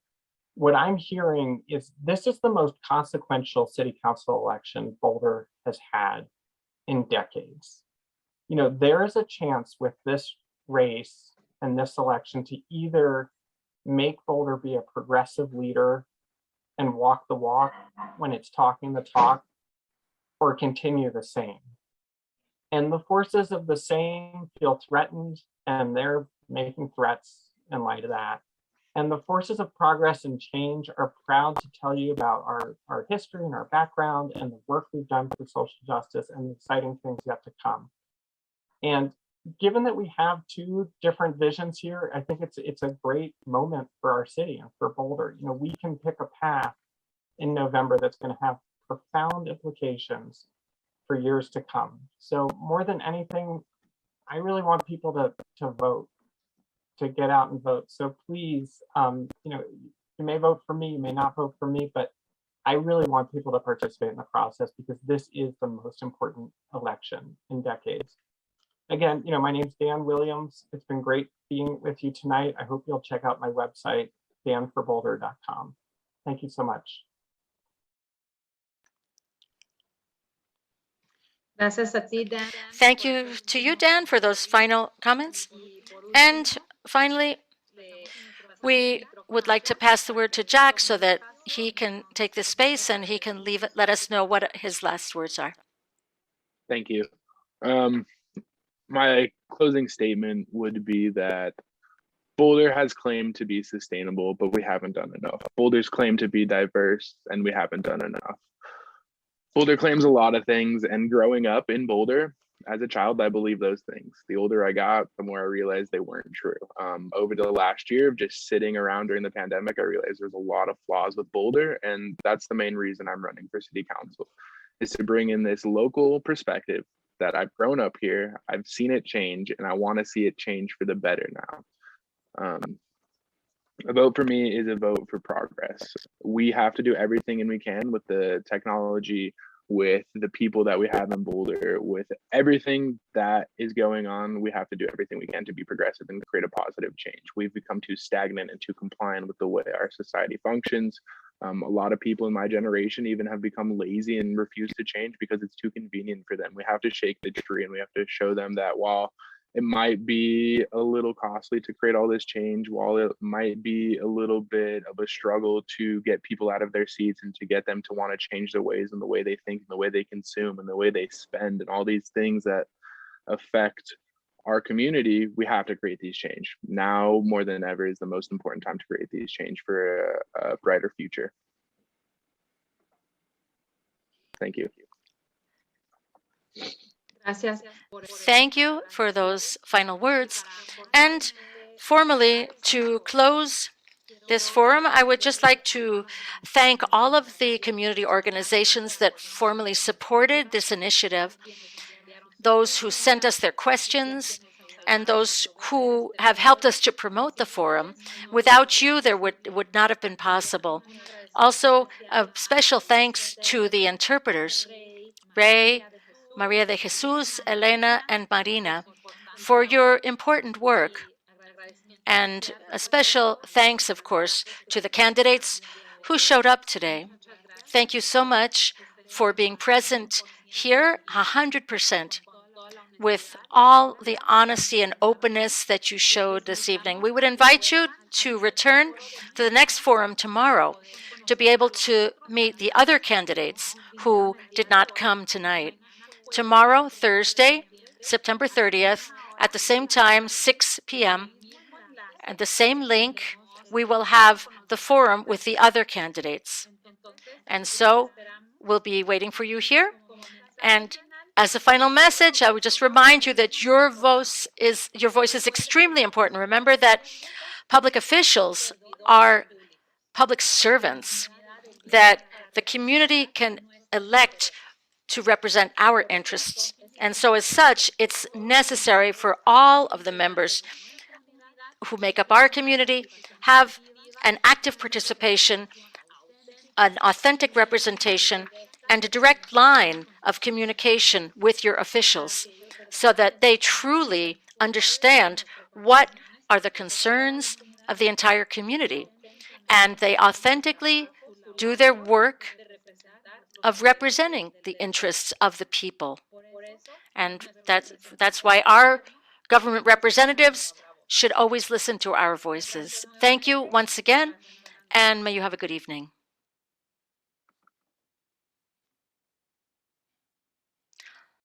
what I'm hearing is this is the most consequential city council election Boulder has had in decades. There is a chance with this race and this election to either make Boulder be a progressive leader and walk the walk when it's talking the talk, or continue the same. And the forces of the same feel threatened, and they're making threats in light of that. And the forces of progress and change are proud to tell you about our history and our background and the work we've done for social justice and the exciting things yet to come. And given that we have two different visions here, I think it's a great moment for our city and for Boulder. We can pick a path in November that's going to have profound implications for years to come. So more than anything, I really want people to vote, to get out and vote. So please, you may vote for me, you may not vote for me, but I really want people to participate in the process because this is the most important election in decades. Again, my name's Dan Williams. It's been great being with you tonight. I hope you'll check out my website, danforboulder.com. Thank you so much. Gracias a ti, Dan. Thank you to you, Dan, for those final comments. And finally, we would like to pass the word to Jacques so that he can take the space and he can let us know what his last words are. Thank you. My closing statement would be that Boulder has claimed to be sustainable, but we haven't done enough. Boulder's claimed to be diverse, and we haven't done enough. Boulder claims a lot of things, and growing up in Boulder, as a child, I believed those things. The older I got, the more I realized they weren't true. Over the last year of just sitting around during the pandemic, I realized there's a lot of flaws with Boulder, and that's the main reason I'm running for city council, is to bring in this local perspective that I've grown up here, I've seen it change, and I want to see it change for the better now. A vote for me is a vote for progress. We have to do everything we can with the technology, with the people that we have in Boulder, with everything that is going on. We have to do everything we can to be progressive and create a positive change. We've become too stagnant and too compliant with the way our society functions. A lot of people in my generation even have become lazy and refuse to change because it's too convenient for them. We have to shake the tree, and we have to show them that while it might be a little costly to create all this change, while it might be a little bit of a struggle to get people out of their seats and to get them to want to change their ways and the way they think and the way they consume and the way they spend and all these things that affect our community, we have to create these change. Now more than ever is the most important time to create these change for a brighter future. Thank you. Gracias. Thank you for those final words. And formally, to close this forum, I would just like to thank all of the community organizations that formally supported this initiative, those who sent us their questions, and those who have helped us to promote the forum. Without you, there would not have been possible. Also, a special thanks to the interpreters, Ray, Maria de Jesus, Elena, and Marina, for your important work. And a special thanks, of course, to the candidates who showed up today. Thank you so much for being present here 100%. With all the honesty and openness that you showed this evening. We would invite you to return to the next forum tomorrow to be able to meet the other candidates who did not come tonight. Tomorrow, Thursday, September 30th, at the same time, 6 p.m., at the same link, we will have the forum with the other candidates. And so we'll be waiting for you here. And as a final message, I would just remind you that your voice is extremely important. Remember that public officials are public servants, that the community can elect to represent our interests. And so as such, it's necessary for all of the members who make up our community have an active participation, an authentic representation, and a direct line of communication with your officials so that they truly understand what are the concerns of the entire community, and they authentically do their work of representing the interests of the people. And that's why our government representatives should always listen to our voices. Thank you once again, and may you have a good evening.